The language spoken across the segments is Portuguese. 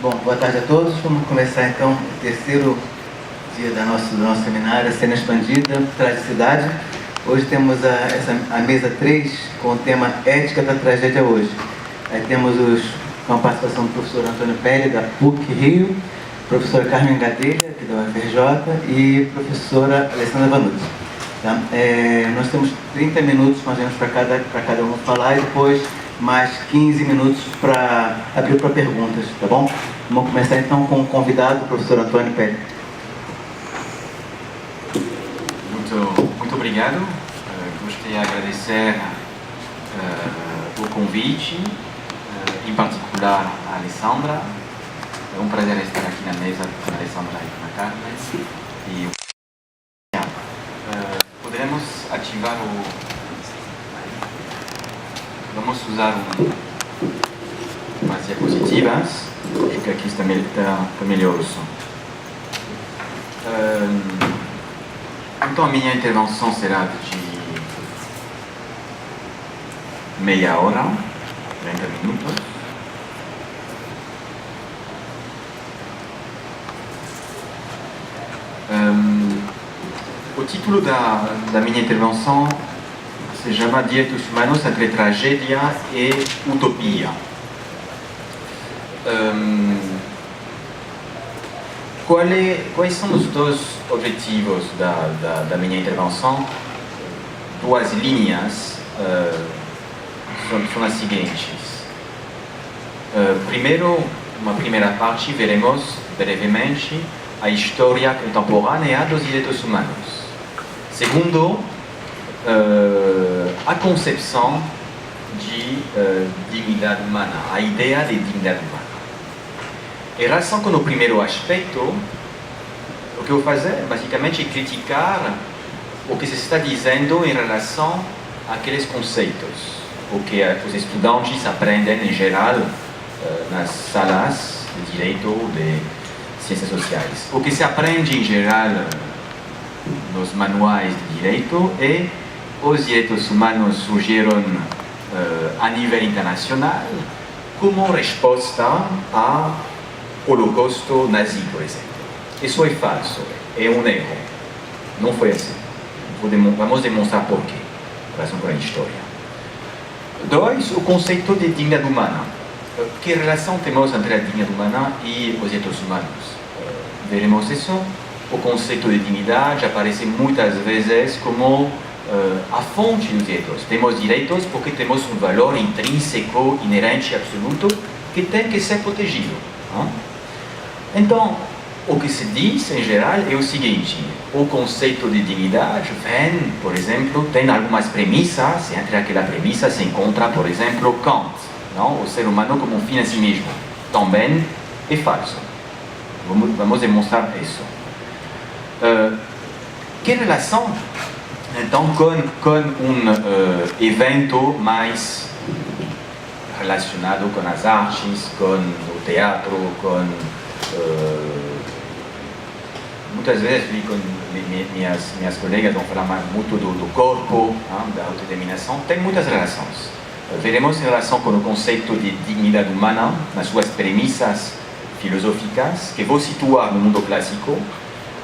Bom, boa tarde a todos. Vamos começar então o terceiro dia do nosso seminário, a Cena Expandida, Tragicidade. Hoje temos a mesa 3 com o tema Ética da Tragédia Hoje. Aí temos com a participação do professor Antônio Pérez, da PUC Rio, professora Carmen Gadelha, aqui da UFRJ, e professora Alessandra Vanucci. Tá? Nós temos 30 minutos mais ou menos para cada um falar e depois mais 15 minutos para abrir para perguntas, tá bom? Vamos começar então com o convidado, o professor Antônio Pérez. Muito obrigado. Gostaria de agradecer o convite, em particular a Alessandra. É um prazer estar aqui na mesa com a Alessandra e com a Carmen. Poderemos ativar Vamos usar umas diapositivas. Acho que aqui está melhor o som. Então a minha intervenção será de meia hora, 30 minutos. O título da minha intervenção se chama Direitos Humanos entre Tragédia e Utopia. Quais são os dois objetivos da minha intervenção? Duas linhas são as seguintes. Primeiro, uma primeira parte, veremos brevemente a história contemporânea dos direitos humanos. Segundo, a concepção de dignidade humana, a ideia de dignidade humana. Em relação com o primeiro aspecto, o que eu vou fazer basicamente é criticar o que se está dizendo em relação àqueles conceitos, o que os estudantes aprendem em geral nas salas de direito ou de ciências sociais. O que se aprende em geral nos manuais de direito é os direitos humanos surgiram a nível internacional como resposta ao Holocausto nazi, por exemplo. Isso é falso, é um erro. Não foi assim. Vamos demonstrar por quê, em relação com a história. Dois, o conceito de dignidade humana. Que relação temos entre a dignidade humana e os direitos humanos? Veremos isso. O conceito de dignidade aparece muitas vezes como a fonte dos direitos. Temos direitos porque temos um valor intrínseco, inerente, absoluto, que tem que ser protegido. Então, o que se diz em geral é o seguinte: o conceito de dignidade vem, por exemplo, tem algumas premissas, e entre aquela premissa se encontra, por exemplo, Kant, não? O ser humano como um fim em si mesmo. Também é falso. Vamos demonstrar isso. Que relação, então, com evento mais relacionado com as artes, com o teatro, com... muitas vezes vi com minhas colegas vão falar muito do corpo, da autodeterminação. Tem muitas relações. Veremos em relação com o conceito de dignidade humana, nas suas premissas filosóficas, que vou situar no mundo clássico.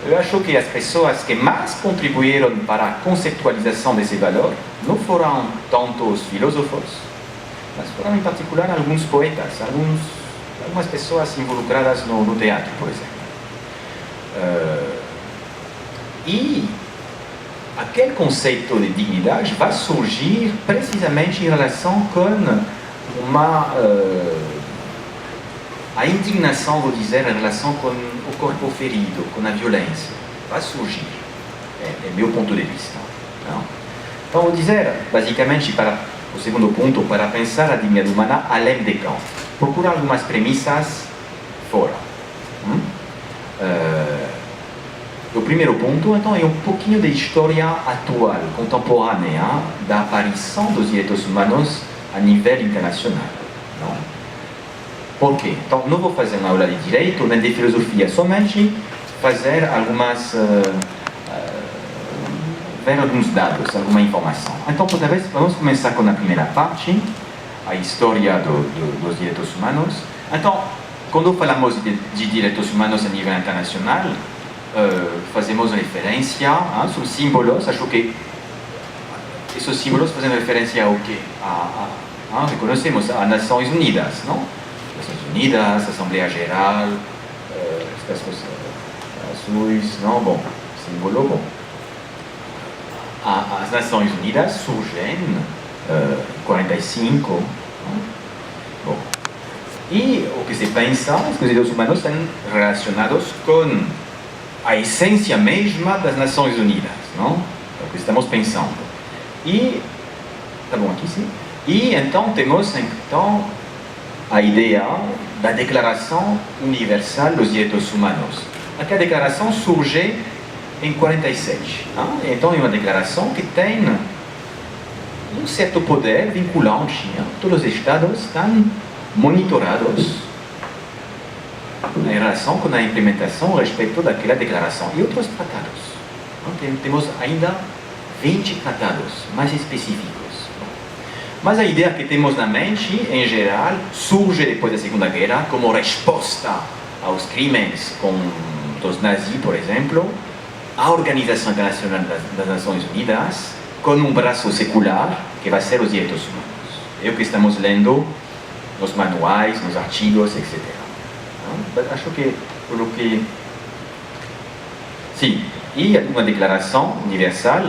Eu acho que as pessoas que mais contribuíram para a conceptualização desse valor não foram tanto os filósofos, mas foram em particular alguns poetas, algumas pessoas involucradas no teatro, por exemplo. E aquele conceito de dignidade vai surgir precisamente em relação com a indignação, vou dizer, em relação com o corpo ferido, com a violência. Vai surgir, é meu ponto de vista. Não? Então, vou dizer, basicamente, para o segundo ponto, para pensar a dignidade humana além de Kant. Procura algumas premissas fora. O primeiro ponto, então, é um pouquinho de história atual, contemporânea, da aparição dos direitos humanos a nível internacional. Não? Por quê? Então, não vou fazer uma aula de direito, nem de filosofia, somente fazer ver alguns dados, alguma informação. Então, talvez, vamos começar com a primeira parte, a história dos direitos humanos. Então, quando falamos de direitos humanos a nível internacional, fazemos referência são símbolos, acho que esses símbolos fazem referência ao quê? Reconhecemos as Nações Unidas, não? Nações Unidas, Assembleia Geral, estas coisas azuis, não? Bom, símbolo, bom. As Nações Unidas surgem em 45, bom. E o que se pensa, os direitos humanos estão relacionados com a essência mesma das Nações Unidas, não? É o que estamos pensando. E, tá bom aqui, sim? E então temos a ideia da Declaração Universal dos Direitos Humanos. Aqui a declaração surge em 46. Então é uma declaração que tem um certo poder vinculante. Todos os estados estão monitorados em relação com a implementação a respeito daquela declaração e outros tratados. Temos ainda 20 tratados mais específicos. Mas a ideia que temos na mente, em geral, surge depois da Segunda Guerra como resposta aos crimes dos nazis, por exemplo, a Organização Internacional das Nações Unidas, com um braço secular, que vai ser os direitos humanos. É o que estamos lendo nos manuais, nos artigos, etc. Acho que, pelo que... Sim, e uma declaração universal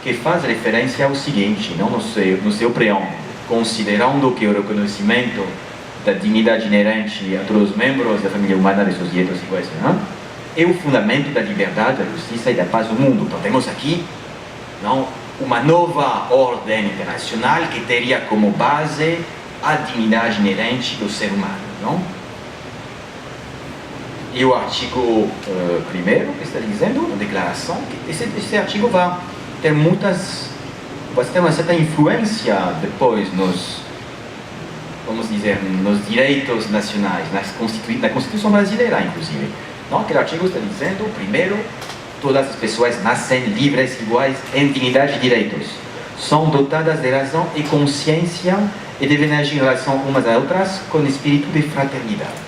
que faz referência ao seguinte, não? No seu preâmbulo, considerando que o reconhecimento da dignidade inerente a todos os membros da família humana de seus direitos iguais, não? É o fundamento da liberdade, da justiça e da paz do mundo. Então temos aqui, não, uma nova ordem internacional que teria como base a dignidade inerente do ser humano, não? E o artigo 1º que está dizendo, a declaração, que esse artigo vai ter uma certa influência depois vamos dizer, nos direitos nacionais, na Constituição brasileira, inclusive. Não? Aquele artigo está dizendo, primeiro, todas as pessoas nascem livres, iguais, em dignidade e direitos. São dotadas de razão e consciência e devem agir em relação umas a outras com espírito de fraternidade.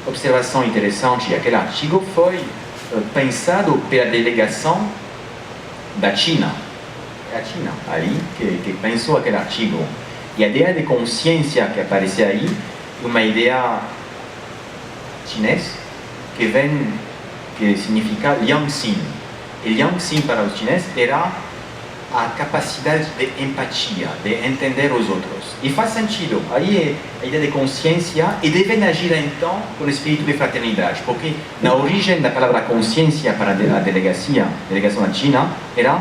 Observação interessante, aquele artigo foi pensado pela delegação da China. É a China aí que pensou aquele artigo. E a ideia de consciência que aparece aí é uma ideia chinesa que significa Liangxin. E Liangxin para os chineses era a capacidade de empatia, de entender os outros. E faz sentido. Aí é a ideia de consciência e devem agir então com espírito de fraternidade, porque na origem da palavra consciência para a delegação da China era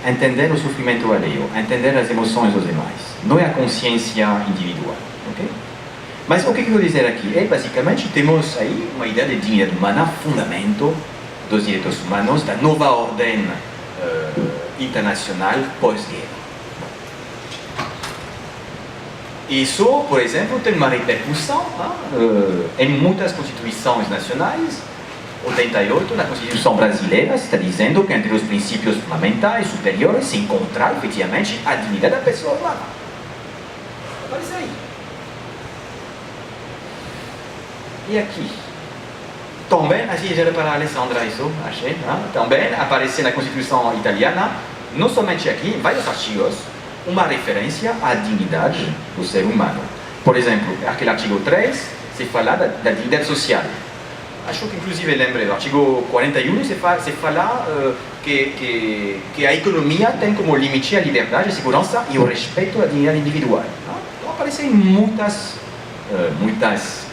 entender o sofrimento alheio, entender as emoções dos demais. Não é a consciência individual. Okay? Mas o que eu quero dizer aqui é, basicamente, temos aí uma ideia de dignidade humana, fundamento dos direitos humanos, da nova ordem internacional pós-guerra. Isso, por exemplo, tem uma repercussão em muitas constituições nacionais. 88, na Constituição brasileira, está dizendo que entre os princípios fundamentais superiores se encontra, efetivamente, a dignidade da pessoa humana. Aparece aí. E aqui? Também, assim, já para Alessandra isso, achei, também aparece na Constituição italiana, não somente aqui, em vários artigos, uma referência à dignidade do ser humano. Por exemplo, aquele artigo 3 se fala da dignidade social. Acho que inclusive lembra do artigo 41 se fala que a economia tem como limite a liberdade, a segurança e o respeito à dignidade individual. Então aparecem muitas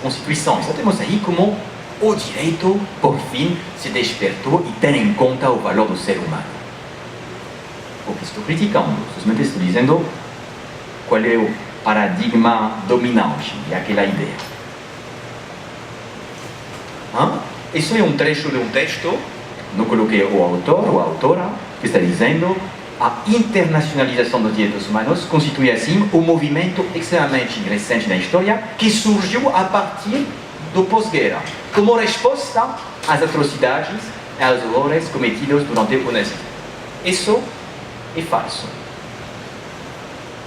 constituições. Então temos aí como o direito, por fim, se despertou e tem em conta o valor do ser humano. O que estou criticando, simplesmente estou dizendo qual é o paradigma dominante daquela ideia. Isso é um trecho de um texto, não coloquei o autor ou a autora, que está dizendo a internacionalização dos direitos humanos constitui assim um movimento extremamente recente na história que surgiu a partir do pós-guerra, como resposta às atrocidades e aos horrores cometidos durante o nazismo. Isso é falso.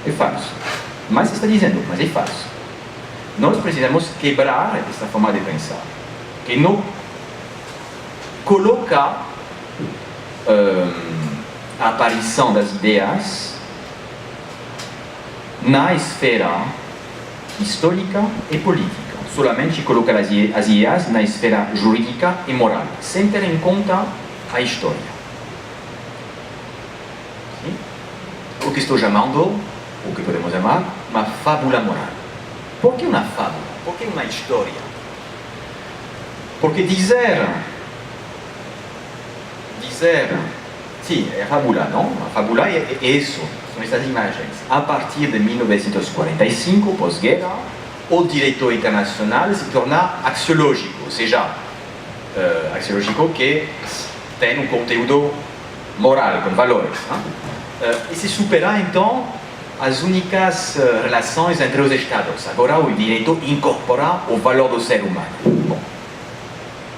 É falso. Mas está dizendo, mas é falso. nós precisamos quebrar essa forma de pensar, que não coloca a aparição das ideias na esfera histórica e política. Solamente colocar as ideias na esfera jurídica e moral, sem ter em conta a história. Sim? O que estou chamando, o que podemos chamar, uma fábula moral. Por que uma fábula? Por que uma história? Porque dizer, sim, é fábula, não? A fábula é isso, são essas imagens. A partir de 1945, pós-guerra, o direito internacional se torna axiológico, ou seja, axiológico que tem um conteúdo moral, com valores. E se superar, então, as únicas relações entre os Estados. Agora, o direito incorpora o valor do ser humano. Bom,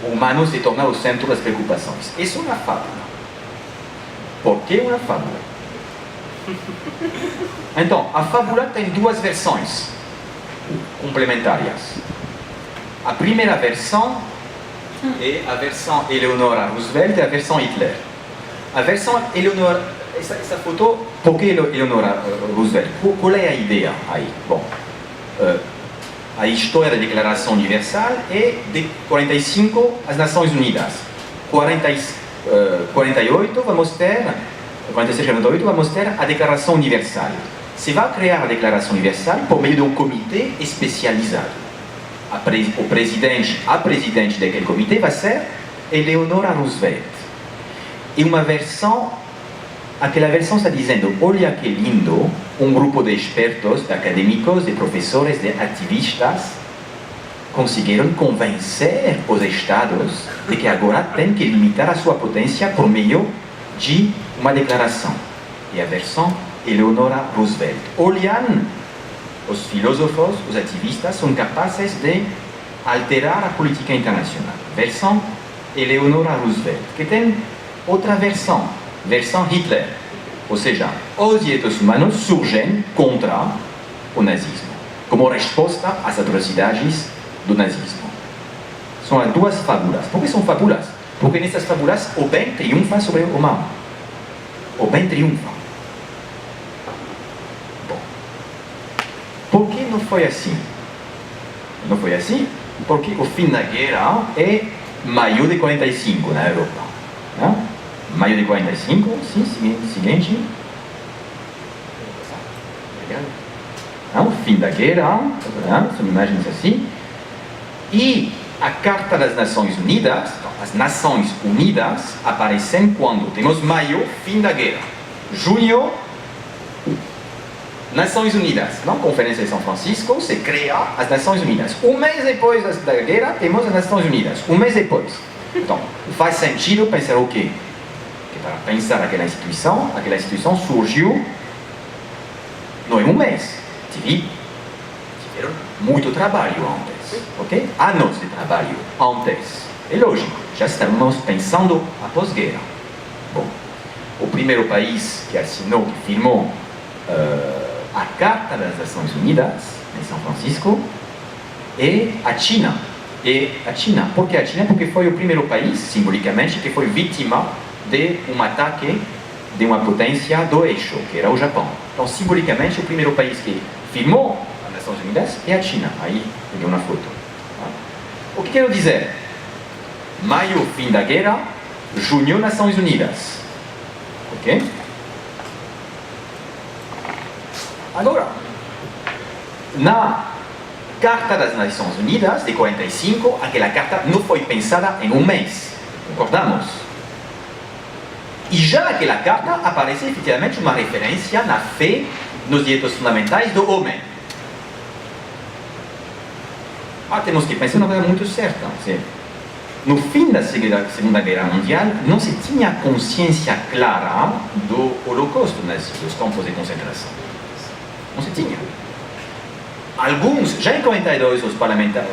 o humano se torna o centro das preocupações. Isso é uma fábula. Por que uma fábula? Então, a fábula tem duas versões complementares. A primeira versão é a versão Eleonora Roosevelt e a versão Hitler. A versão Eleonora, essa foto, por que Eleonora Roosevelt? Qual é a ideia aí? Bom, a história da Declaração Universal é de 45 as Nações Unidas. 48 vamos ter, 46 48 vamos ter a Declaração Universal. Se vai criar a Declaração Universal por meio de um comitê especializado. A presidente daquele comitê vai ser Eleonora Roosevelt. E uma versão, aquela versão está dizendo, olha que lindo, um grupo de expertos, de acadêmicos, de professores, de ativistas, conseguiram convencer os Estados de que agora tem que limitar a sua potência por meio de uma declaração. E a versão Eleonora Roosevelt. Olham, os filósofos, os ativistas, são capazes de alterar a política internacional. Versão Eleonora Roosevelt, que tem outra versão, versão Hitler. Ou seja, os direitos humanos surgem contra o nazismo, como resposta às atrocidades do nazismo. São as duas fábulas. Por que são fábulas? Porque nessas fábulas o bem triunfa sobre o mal. O bem triunfa. Bom, por que não foi assim? Não foi assim porque o fim da guerra é maio de 45 na Europa. Né? Maio de 45, sim, seguinte. O fim da guerra, são imagens assim. E a Carta das Nações Unidas, as Nações Unidas aparecem quando temos maio, fim da guerra. Junho, Nações Unidas, não? Conferência de São Francisco, se cria as Nações Unidas. Um mês depois da guerra, temos as Nações Unidas. Um mês depois. Então, faz sentido pensar o quê? Que para pensar aquela instituição surgiu não em um mês. Tiveram muito trabalho antes. Ok? Anos de trabalho antes. É lógico, já estamos pensando após guerra. Bom, o primeiro país que assinou, que firmou a Carta das Nações Unidas, em São Francisco, é a China. Por que a China? Porque foi o primeiro país, simbolicamente, que foi vítima de um ataque de uma potência do eixo, que era o Japão. Então, simbolicamente, o primeiro país que firmou as Nações Unidas é a China. Aí, peguei uma foto. O que quero dizer? Maio, fim da guerra, junho, Nações Unidas. Ok? Agora, na Carta das Nações Unidas, de 45, aquela carta não foi pensada em um mês. Concordamos? E já naquela carta aparece efetivamente uma referência na fé nos direitos fundamentais do homem. Temos que pensar uma coisa muito certa. No fim da Segunda Guerra Mundial, não se tinha consciência clara do Holocausto nazi, dos campos de concentração. Não se tinha. Alguns, já em 42, os parlamentares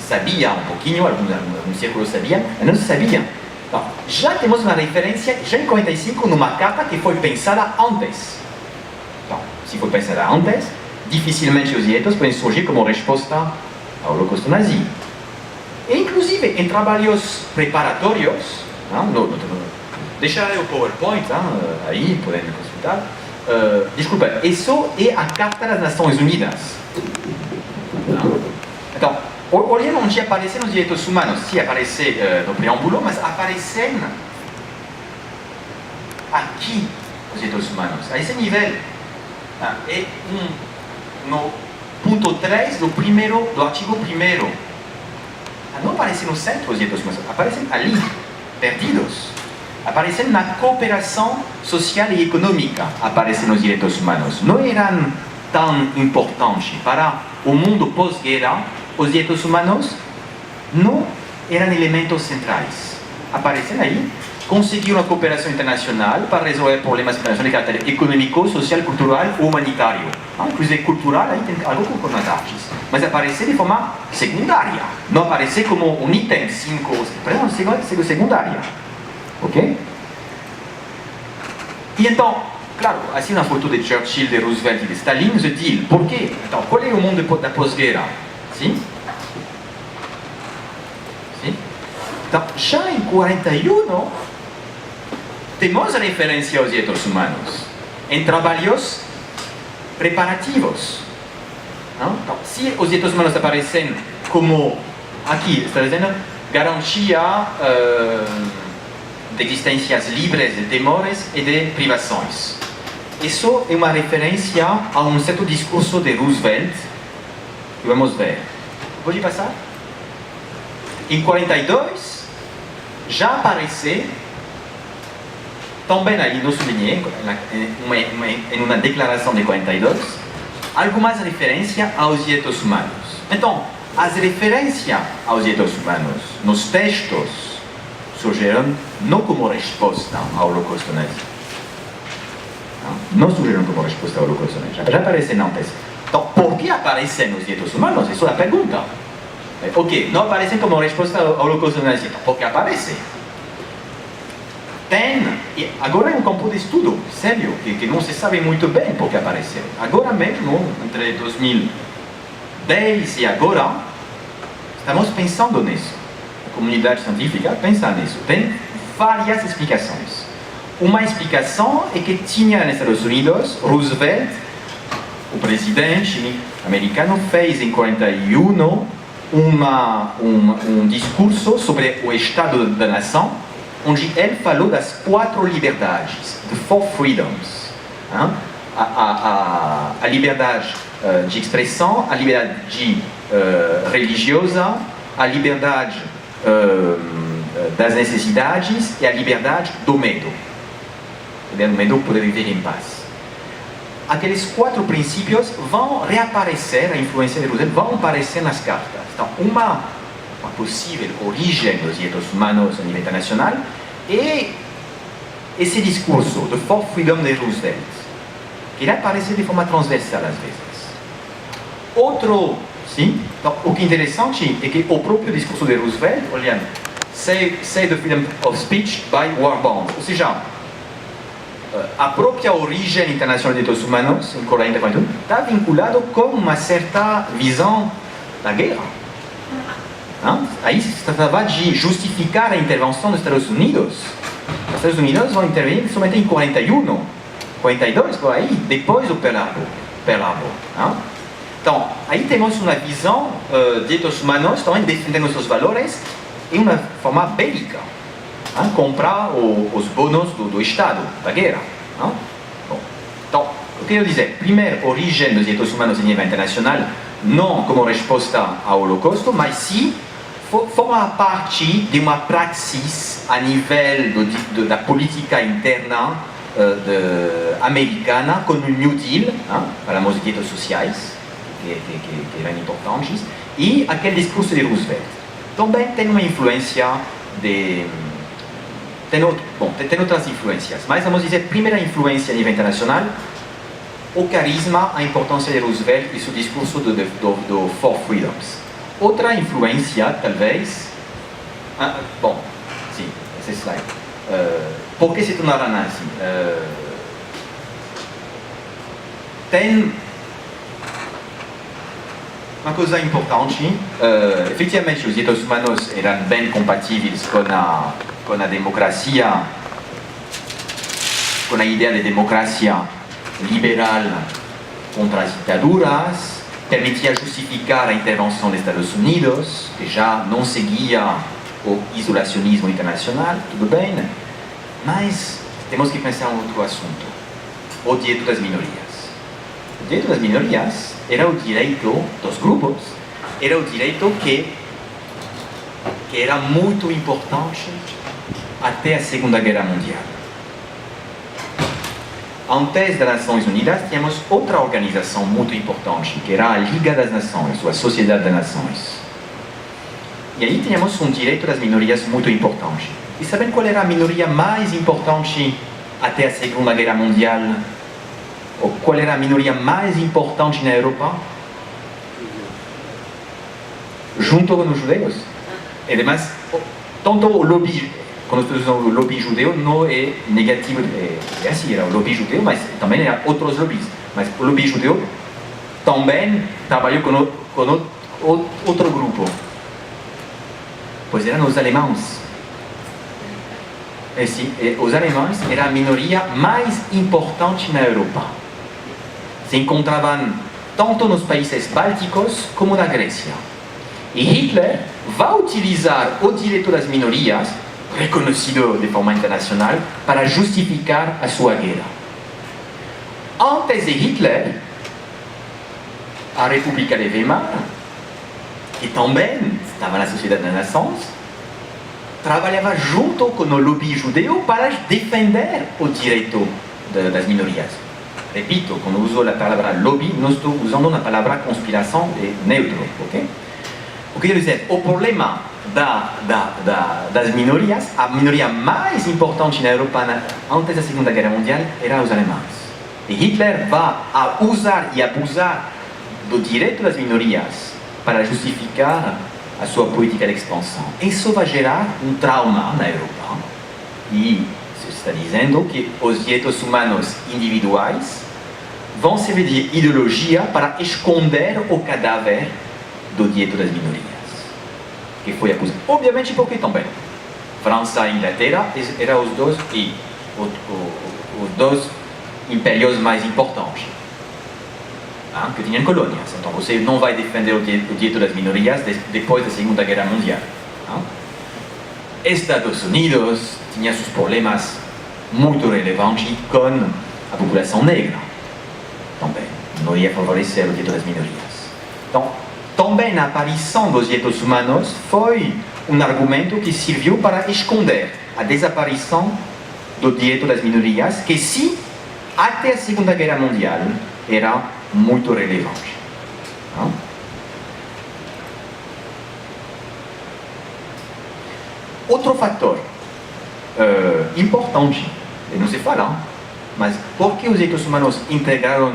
sabiam um pouquinho, alguns círculos sabiam, mas não se sabiam. Então, já temos uma referência, já em 45, numa carta que foi pensada antes. Então, se foi pensada antes, dificilmente os direitos podem surgir como resposta ao Holocausto nazi. E, inclusive, em trabalhos preparatórios, deixarei o PowerPoint, aí podem consultar. Desculpa, isso é a Carta das Nações Unidas. Então, olhando onde aparecem os direitos humanos, se aparece no preâmbulo, mas aparecem aqui os direitos humanos, a esse nível. É no ponto 3 do artigo 1º. Não aparecem no centro os direitos humanos, aparecem ali, perdidos. Aparecem na cooperação social e econômica, aparecem os direitos humanos. Não eram tão importantes para o mundo pós-guerra, os direitos humanos não eram elementos centrais. Aparecem aí, conseguiram a cooperação internacional para resolver problemas internacionais de caráter econômico, social, cultural ou humanitário. Inclusive cultural, aí tem algo com as artes. Mas aparece de forma secundária. Não aparece como um item 5, perdão, secundária. Ok? E então, claro, assim uma foto de Churchill, de Roosevelt e de Stalin, se diz, por quê? Então, qual é o mundo da pós-guerra? Sim? Sim? Então, já em 41, temos referência aos direitos humanos em trabalhos preparativos. Então, se os direitos humanos aparecem como, aqui, está dizendo, garantia de existências livres de temores e de privações. Isso é uma referência a um certo discurso de Roosevelt, que vamos ver. Pode passar? Em 42, já aparece, também ali no sublinhei, em uma declaração de 42, algumas referências aos direitos humanos. Então, as referências aos direitos humanos nos textos surgiram não como resposta ao Holocausto nazi. Não surgiram como resposta ao Holocausto nazi. Já aparecem antes. Então, por que aparecem os direitos humanos? Essa é a pergunta. Ok, não aparecem como resposta ao Holocausto nazi. Por que aparecem? E agora é um campo de estudo sério, que não se sabe muito bem por que apareceram. Agora mesmo, entre 2010 e agora, estamos pensando nisso. A comunidade científica pensa nisso. Tem várias explicações. Uma explicação é que tinha nos Estados Unidos, Roosevelt, o presidente americano, fez em 41 um discurso sobre o Estado da Nação, onde ele falou das 4 liberdades, the 4 freedoms. A liberdade de expressão, a liberdade religiosa, a liberdade das necessidades e a liberdade do medo. A liberdade do medo por viver em paz. Aqueles 4 princípios vão reaparecer, a influência de Roosevelt, vão aparecer nas cartas. Então, uma possível origem dos direitos humanos a nível internacional é esse discurso, the 4 freedoms de Roosevelt, que aparece de forma transversal às vezes. Outro, sim, então, o que é interessante é que o próprio discurso de Roosevelt, olhando, say the freedom of speech by war bonds, ou seja, a própria origem internacional dos direitos humanos, em 41, está vinculado com uma certa visão da guerra. Aí se tratava de justificar a intervenção dos Estados Unidos. Os Estados Unidos vão intervir somente em 41, 42, por aí, depois do Pearl Harbor. Então, aí temos uma visão de direitos humanos também defendendo seus valores em uma forma bélica. Comprar os bônus do Estado, da guerra. Bom, então, o que eu dizer? Primeiro, origem dos direitos humanos a nível internacional, não como resposta ao Holocausto, mas sim forma parte de uma praxis a nível da política interna americana, com o New Deal, falamos de direitos sociais, que eram importantes, e aquele discurso de Roosevelt. Também tem uma influência tem outras influências, mas vamos dizer, primeira influência a nível internacional, o carisma, a importância de Roosevelt e seu discurso do 4 freedoms. Outra influência, talvez, bom, sim, esse slide. Por que se tornaram assim? uma coisa importante, efetivamente os direitos humanos eram bem compatíveis com a democracia, com a ideia de democracia liberal contra as ditaduras, permitia justificar a intervenção dos Estados Unidos, que já não seguia o isolacionismo internacional, tudo bem, mas temos que pensar em outro assunto, o direito das minorias. O direito das minorias era o direito dos grupos, era o direito que era muito importante até a Segunda Guerra Mundial. Antes das Nações Unidas, tínhamos outra organização muito importante, que era a Liga das Nações, ou a Sociedade das Nações. E aí tínhamos um direito das minorias muito importante. E sabem qual era a minoria mais importante até a Segunda Guerra Mundial? Ou qual era a minoria mais importante na Europa? Junto com os judeus. E además, tanto o lobby, quando nós usamos o lobby judeu, não é negativo, é assim, era o lobby judeu, mas também eram outros lobbies. Mas o lobby judeu também trabalhou com outro grupo. Pois eram os alemães. E sim, os alemães eram a minoria mais importante na Europa. Se encontravam tanto nos países bálticos como na Grécia. E Hitler vai utilizar o direito das minorias, reconhecido de forma internacional, para justificar a sua guerra. Antes de Hitler, a República de Weimar, que também estava na Sociedade das Nações, trabalhava junto com o lobby judeu para defender o direito das minorias. Repito, quando uso a palavra lobby, não estou usando a palavra conspiração, é neutro, ok? O que quero dizer, o problema das minorias, a minoria mais importante na Europa antes da Segunda Guerra Mundial era os alemães. E Hitler vai usar e abusar do direito das minorias para justificar a sua política de expansão. Isso vai gerar um trauma na Europa. E se está dizendo que os direitos humanos individuais vão servir de ideologia para esconder o cadáver do direito das minorias, que foi abusado. Obviamente porque também França e Inglaterra eram os dois impérios mais importantes, que tinham colônias. Então você não vai defender o direito das minorias depois da Segunda Guerra Mundial. Estados Unidos tinha seus problemas muito relevantes com a população negra. Também não ia favorecer o direito das minorias. Então, também a aparição dos direitos humanos foi um argumento que serviu para esconder a desaparição do direito das minorias, que sim, até a Segunda Guerra Mundial era muito relevante. Outro fator importante, não se fala, mas por que os direitos humanos integraram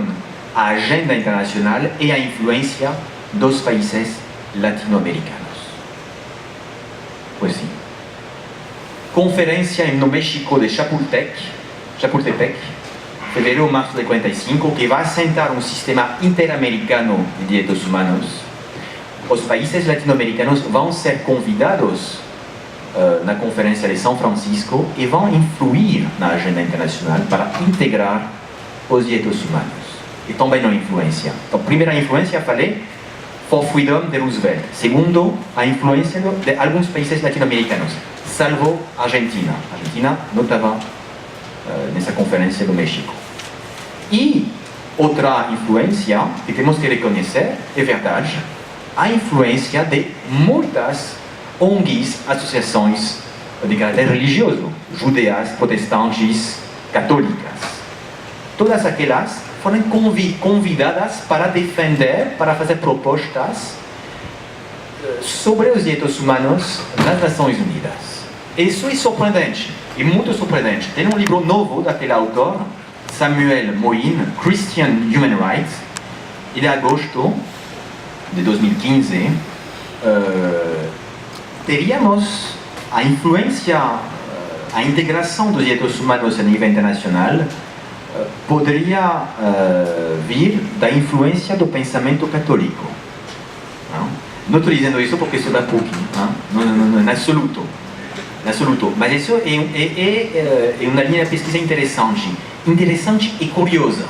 a agenda internacional e a influência dos países latino-americanos? Pois sim. Conferência no México de Chapultepec, fevereiro, março de 45, que vai assentar um sistema interamericano de direitos humanos. Os países latino-americanos vão ser convidados na Conferência de São Francisco e vão influir na agenda internacional para integrar os direitos humanos. E também na influência. Então, primeira influência, falei, For Freedom de Roosevelt. Segundo, a influência de alguns países latino-americanos, salvo a Argentina. A Argentina não estava nessa conferência do México. E outra influência que temos que reconhecer, é verdade, a influência de muitas ONGs, associações de caráter religioso, judeas, protestantes, católicas. Todas aquelas foram convidadas para defender, para fazer propostas sobre os direitos humanos nas Nações Unidas. Isso é surpreendente, é muito surpreendente. Tem um livro novo daquele autor, Samuel Moyn, Christian Human Rights, e de agosto de 2015, teríamos a influência, a integração dos direitos humanos a nível internacional poderia vir da influência do pensamento católico. Não estou dizendo isso porque isso dá pouquinho, não, em absoluto. Em absoluto. Mas isso é uma linha de pesquisa interessante e curiosa.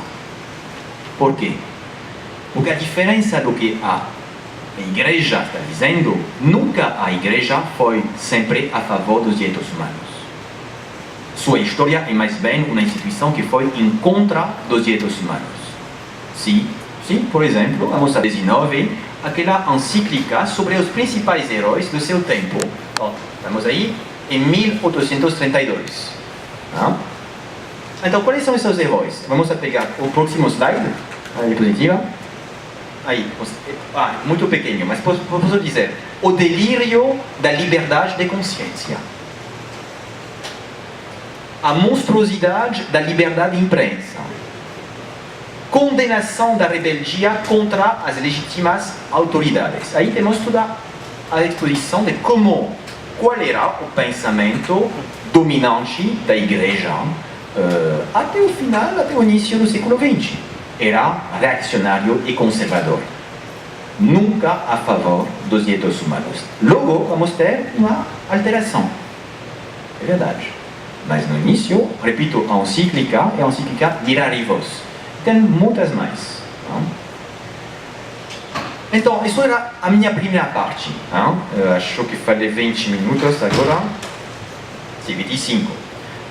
Por quê? Porque a diferença do que a igreja está dizendo, nunca a igreja foi sempre a favor dos direitos humanos. Sua história é mais bem uma instituição que foi em contra dos direitos humanos. Sim, por exemplo, vamos a 19, aquela encíclica sobre os principais heróis do seu tempo. Estamos aí em 1832. Então, quais são esses heróis? Vamos a pegar o próximo slide, a diapositiva. Aí, muito pequeno, mas posso dizer, o delírio da liberdade de consciência. A monstruosidade da liberdade de imprensa. Condenação da rebeldia contra as legítimas autoridades. Aí temos toda a exposição de qual era o pensamento dominante da igreja até o final, até o início do século XX. Era reacionário e conservador. Nunca a favor dos direitos humanos. Logo, vamos ter uma alteração. É verdade. Mas no início, repito, a encíclica é a encíclica Mirari Vos. Tem muitas mais. Então, isso era a minha primeira parte. Eu acho que falei 20 minutos agora. Sim, 25.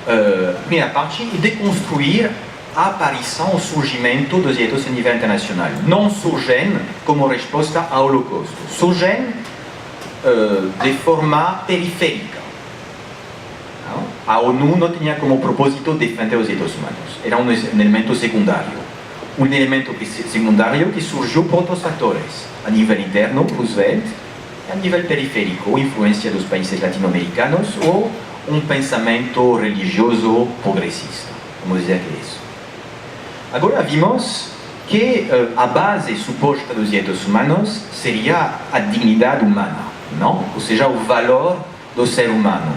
A primeira parte é deconstruir a aparição, o surgimento dos direitos a nível internacional. Não surgem como resposta ao Holocausto. Surgem de forma periférica. A ONU não tinha como propósito defender os direitos humanos. Era um elemento secundário. Um elemento secundário que surgiu por outros fatores. A nível interno, Roosevelt, e a nível periférico, influência dos países latino-americanos ou um pensamento religioso progressista. Vamos dizer que é isso. Agora vimos que a base suposta dos direitos humanos seria a dignidade humana, não? Ou seja, o valor do ser humano.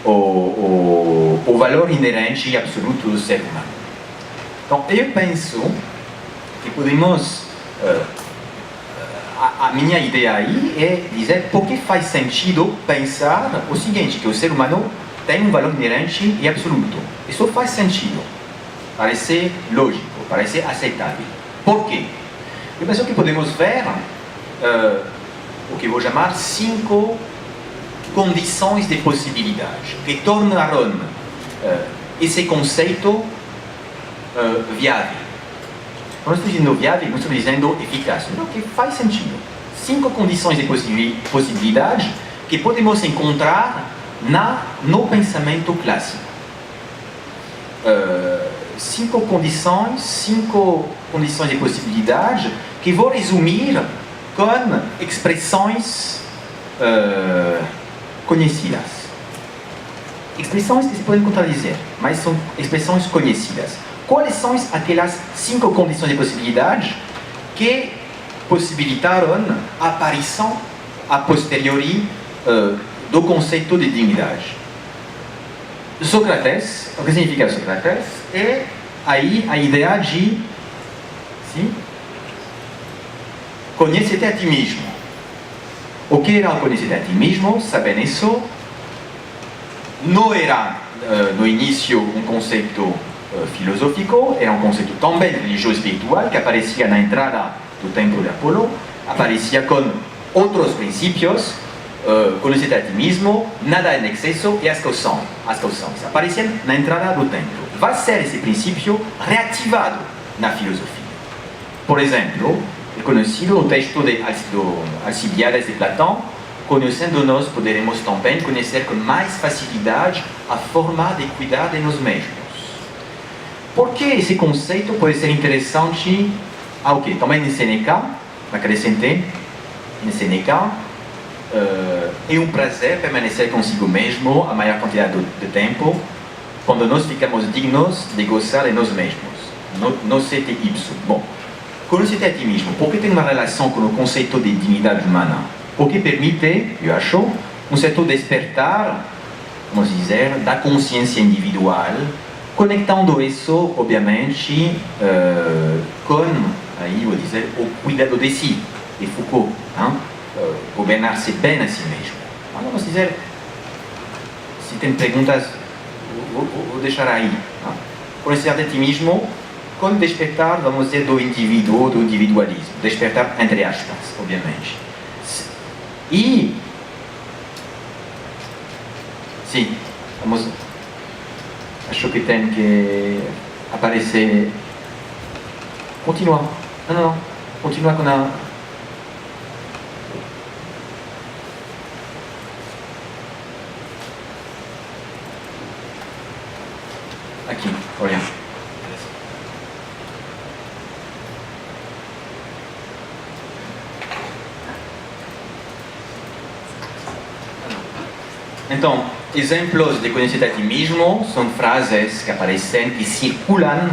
O valor inerente e absoluto do ser humano. Então, eu penso que podemos... a minha ideia aí é dizer por que faz sentido pensar o seguinte, que o ser humano tem um valor inerente e absoluto. Isso faz sentido. Parece lógico, parece aceitável. Por quê? Eu penso que podemos ver o que vou chamar 5 condições de possibilidade que tornaram esse conceito viável. Não estou dizendo viável, não estou dizendo eficaz, não, que faz sentido. 5 condições de possibilidade que podemos encontrar no pensamento clássico. 5 condições de possibilidade que vou resumir com expressões conhecidas. Expressões que se podem contradizer, mas são expressões conhecidas. Quais são aquelas 5 condições de possibilidade que possibilitaram a aparição a posteriori do conceito de dignidade? Sócrates, o que significa Sócrates? É aí a ideia de conhecer-te a ti mesmo. O que era o conhecer-te a ti mesmo? Sabem isso? Não era no início um conceito filosófico, era um conceito também religioso espiritual que aparecia na entrada do templo de Apolo, aparecia com outros princípios, conhecer-te a ti mesmo, nada em excesso e as causas apareciam na entrada do templo. Vai ser esse princípio reativado na filosofia. Por exemplo, é conhecido o texto de Alcibiades de Platão: conhecendo-nos, poderemos também conhecer com mais facilidade a forma de cuidar de nós mesmos. Por que esse conceito pode ser interessante? Ok, também em Seneca, acrescentei, em Seneca, é um prazer permanecer consigo mesmo a maior quantidade de tempo, quando nós ficamos dignos de gozar de nós mesmos. Nocete ipso. Bom, conhecer-te a ti mesmo, porque tem uma relação com o conceito de dignidade humana? Porque permite, eu acho, um certo despertar, vamos dizer, da consciência individual, conectando isso, obviamente, com, aí vou dizer, o cuidado de si, de Foucault. governar-se bem a si mesmo. Vamos dizer, se tem perguntas, vou deixar aí. Conhecer de ti mesmo com despertar, vamos dizer, do indivíduo, do individualismo. Despertar entre aspas, obviamente. E, sim, vamos, acho que tem que aparecer, continua, não, continua com a... Aqui, olha. Então, exemplos de conhecer a ti mesmo são frases que aparecem, que circulam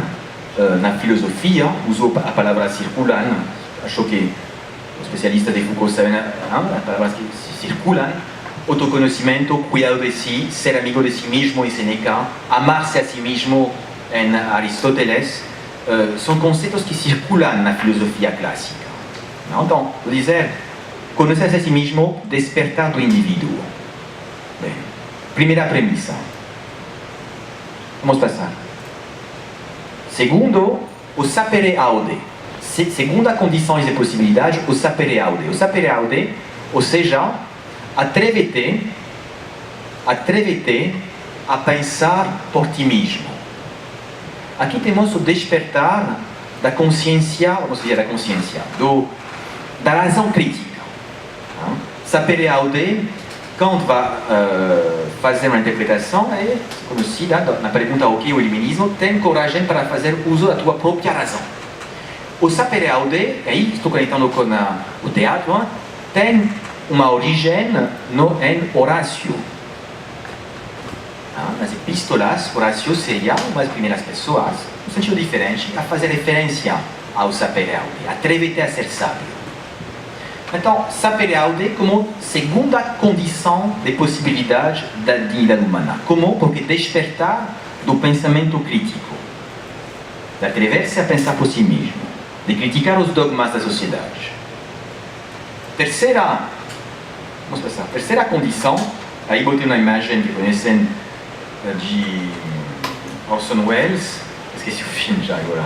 na filosofia. Uso a palavra circulam, acho que os especialistas de Foucault sabem as palavras que circulam. Autoconhecimento, cuidado de si, ser amigo de si mesmo em Seneca, amar-se a si mesmo em Aristóteles, são conceitos que circulam na filosofia clássica. Então, vou dizer, conhecer a si mesmo, despertar do indivíduo. Bem, primeira premissa. Vamos passar. Segundo, o sapere aude. Segunda condição de possibilidade, o sapere aude. O sapere aude, ou seja, atreve-te a pensar por ti mesmo. Aqui temos o despertar da consciência, vamos dizer, da consciência, da razão crítica. Sapere aude, quando vai fazer uma interpretação, é conhecida na pergunta o que é o iluminismo, tem coragem para fazer uso da tua própria razão. O sapere aude, aí estou conectando com o teatro, tem uma origem em Horácio. Nas epístolas, Horácio seria uma das primeiras pessoas, num sentido diferente, a fazer referência ao sapere aude, atreve-te a ser sábio. Então, sapere aude como segunda condição de possibilidade da dignidade humana. Como? Porque despertar do pensamento crítico, de atrever-se a pensar por si mesmo, de criticar os dogmas da sociedade. Terceira condição, aí botei uma imagem que conhecem de Orson Welles, esqueci o filme já agora.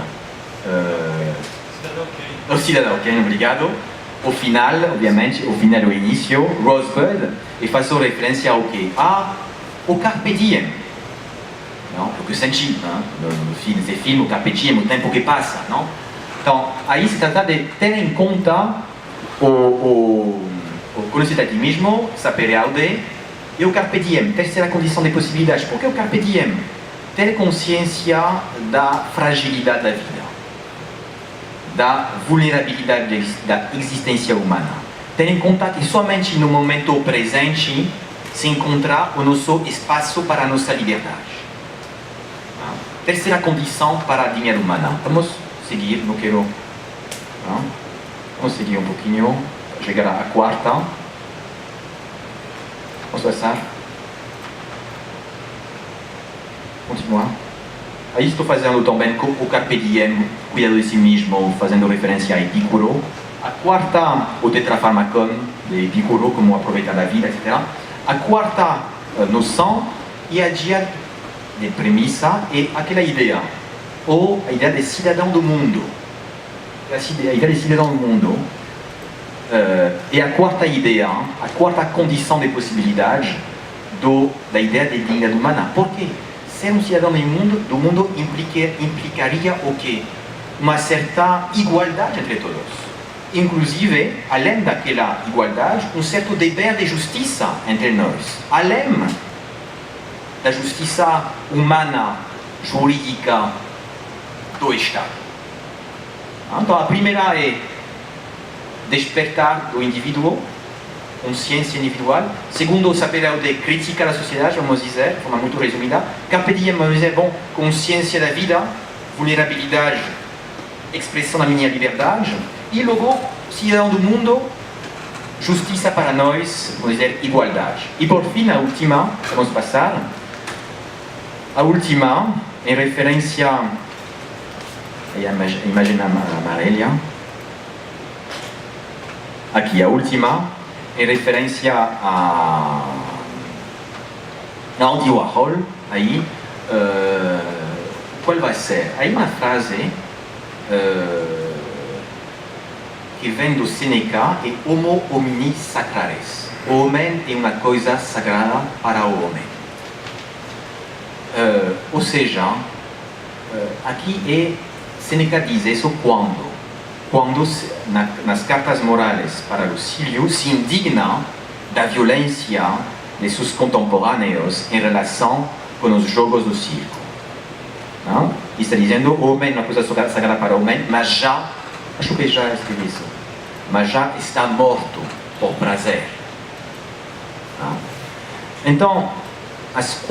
O Cidadão Kane, obrigado. O final, obviamente, o final do início, Rosebud, e faço referência ao quê? O Carpe Diem. Não? O que senti nesse filme, o Carpe Diem, o tempo que passa. Não? Então, aí se trata de ter em conta o conhecer a ti mesmo, sapere aude, e o Carpe Diem, terceira condição de possibilidade. Por que o Carpe Diem? Ter consciência da fragilidade da vida, da vulnerabilidade da existência humana. Ter em conta que somente no momento presente se encontra o nosso espaço para a nossa liberdade. Terceira condição para a dignidade humana. Vamos seguir, não quero... Vamos seguir um pouquinho, chegar à quarta. Vamos passar. Continuar. Aí estou fazendo também o Carpe Diem, cuidado de si mesmo, fazendo referência a Epicuro. A quarta, o Tetrapharmakon de Epicuro, como aproveitar a vida, etc. A quarta noção e a dia de premissa é aquela ideia, ou a ideia de cidadão do mundo. A ideia de cidadão do mundo é a quarta ideia, a quarta condição de possibilidade da ideia de dignidade humana. Por quê? Ser um cidadão do mundo implicaria o quê? Uma certa igualdade entre todos. Inclusive, além daquela igualdade, um certo dever de justiça entre nós. Além da justiça humana, jurídica do Estado. Então, a primeira é despertar do indivíduo, consciência individual. Segundo, saber aude criticar a sociedade, vamos dizer, de forma muito resumida. Carpe Diem, vamos dizer, bom, consciência da vida, vulnerabilidade, expressão da minha liberdade. E logo, cidadão do mundo, justiça para nós, vamos dizer, igualdade. E por fim, a última, vamos passar. A última, em referência à imagem amarela. Aqui, a última, em referência a Andy Warhol, aí, qual vai ser? Aí uma frase que vem do Seneca é Homo homini sacrares. O homem é uma coisa sagrada para o homem. Ou seja, aqui Seneca diz isso quando nas cartas morais para Lucílio se indigna da violência de seus contemporâneos em relação com os jogos do circo. Não? E está dizendo o homem é uma coisa sagrada para o homem, mas já, acho que já escrevi isso, mas já está morto por prazer. Não? Então, as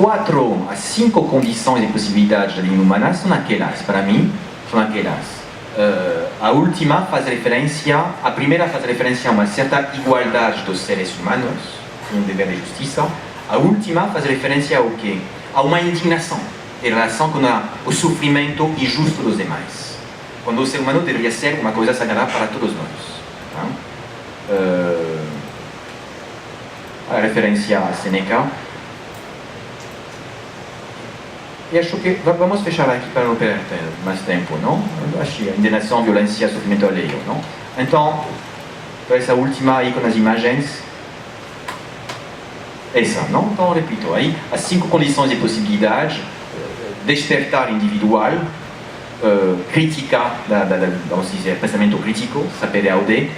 5 condições e possibilidades da língua humana são aquelas, para mim, são aquelas. A última faz referência, a primeira faz referência a uma certa igualdade dos seres humanos, um dever de justiça. A última faz referência ao quê? A uma indignação em relação com o sofrimento injusto dos demais. Quando o ser humano deveria ser uma coisa sagrada para todos nós. A referência a Seneca. E acho que vamos fechar aqui para não perder mais tempo, não? Acho que indignação, violência, sofrimento alheio, não? Então, essa última aí com as imagens, essa, não? Então, repito, aí, as 5 condições e possibilidades: despertar individual, crítica, vamos dizer, pensamento crítico, saber aude.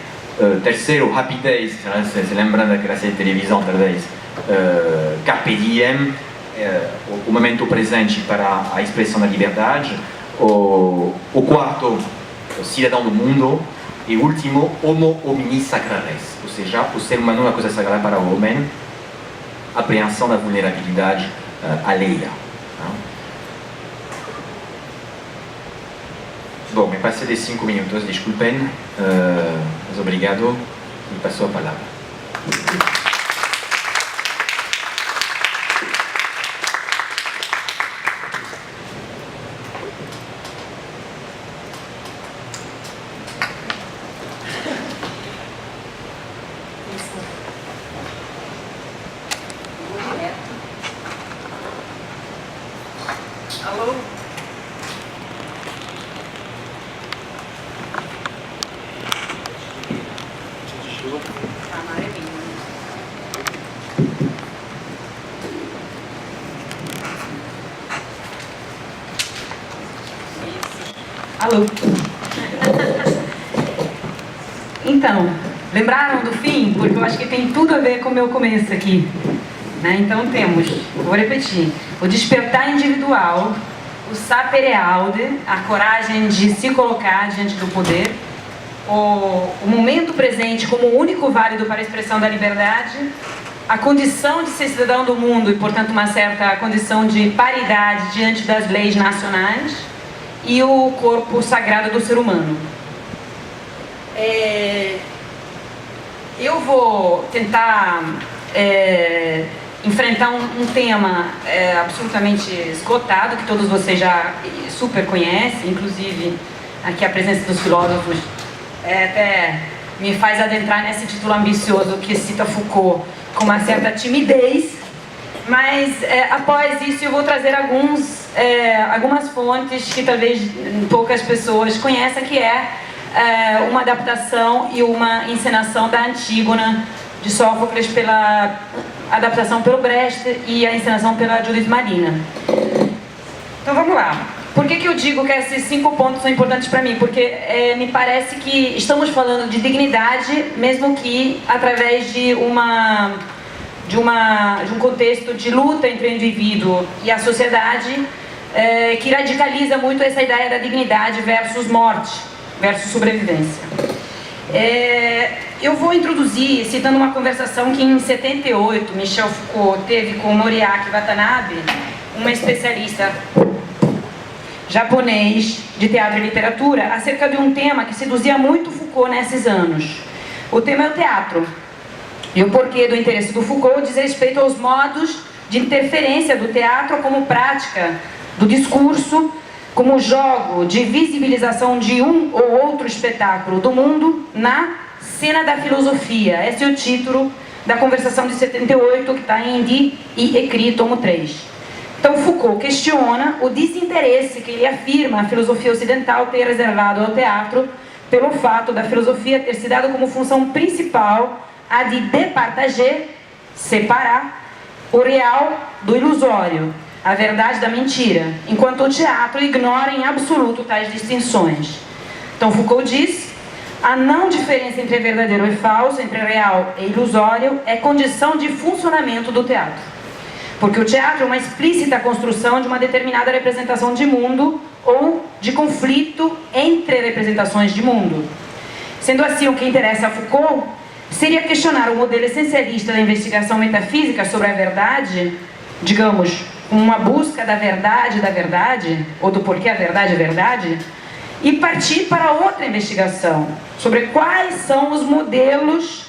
Terceiro, rapidez, se lembram daquela série de televisão, talvez, carpe diem, o momento presente para a expressão da liberdade. O quarto, cidadão do mundo. E o último, homo homini sacrares, ou seja, o ser humano é uma coisa sagrada para o homem, apreensão da vulnerabilidade alheia. Bom, me passei de 5 minutos, desculpem, mas obrigado e passo a palavra. Alô? Tá maravilha. Alô? Então, lembraram do fim? Porque eu acho que tem tudo a ver com o meu começo aqui. Né? Então temos, vou repetir, o despertar individual, o sapere aude, a coragem de se colocar diante do poder, o momento presente como o único válido para a expressão da liberdade, a condição de ser cidadão do mundo e, portanto, uma certa condição de paridade diante das leis nacionais, e o corpo sagrado do ser humano. Eu vou tentar enfrentar um tema absolutamente esgotado, que todos vocês já super conhecem, inclusive aqui a presença dos filósofos até me faz adentrar nesse título ambicioso que cita Foucault com uma certa timidez, mas após isso eu vou trazer algumas fontes que talvez poucas pessoas conheçam, que uma adaptação e uma encenação da Antígona de Sófocles, pela adaptação pelo Brecht e a encenação pela Judith Malina. Então vamos lá. Por que eu digo que esses 5 pontos são importantes para mim? Porque me parece que estamos falando de dignidade, mesmo que através de um contexto de luta entre o indivíduo e a sociedade, que radicaliza muito essa ideia da dignidade versus morte, versus sobrevivência. Eu vou introduzir citando uma conversação que em 78 Michel Foucault teve com Noriaki Watanabe, uma especialista japonês de teatro e literatura, acerca de um tema que seduzia muito Foucault nesses anos. O tema é o teatro. E o porquê do interesse do Foucault diz respeito aos modos de interferência do teatro como prática do discurso, como jogo de visibilização de um ou outro espetáculo do mundo na Cena da Filosofia. Esse é o título da conversação de 78, que está em Die e Écrit, tomo 3. Então Foucault questiona o desinteresse que ele afirma a filosofia ocidental ter reservado ao teatro pelo fato da filosofia ter se dado como função principal a de départager, separar, o real do ilusório, a verdade da mentira, enquanto o teatro ignora em absoluto tais distinções. Então Foucault diz: a não diferença entre verdadeiro e falso, entre real e ilusório, é condição de funcionamento do teatro. Porque o teatro é uma explícita construção de uma determinada representação de mundo ou de conflito entre representações de mundo. Sendo assim, o que interessa a Foucault seria questionar o modelo essencialista da investigação metafísica sobre a verdade, digamos, uma busca da verdade, ou do porquê a verdade é verdade, e partir para outra investigação sobre quais são os modelos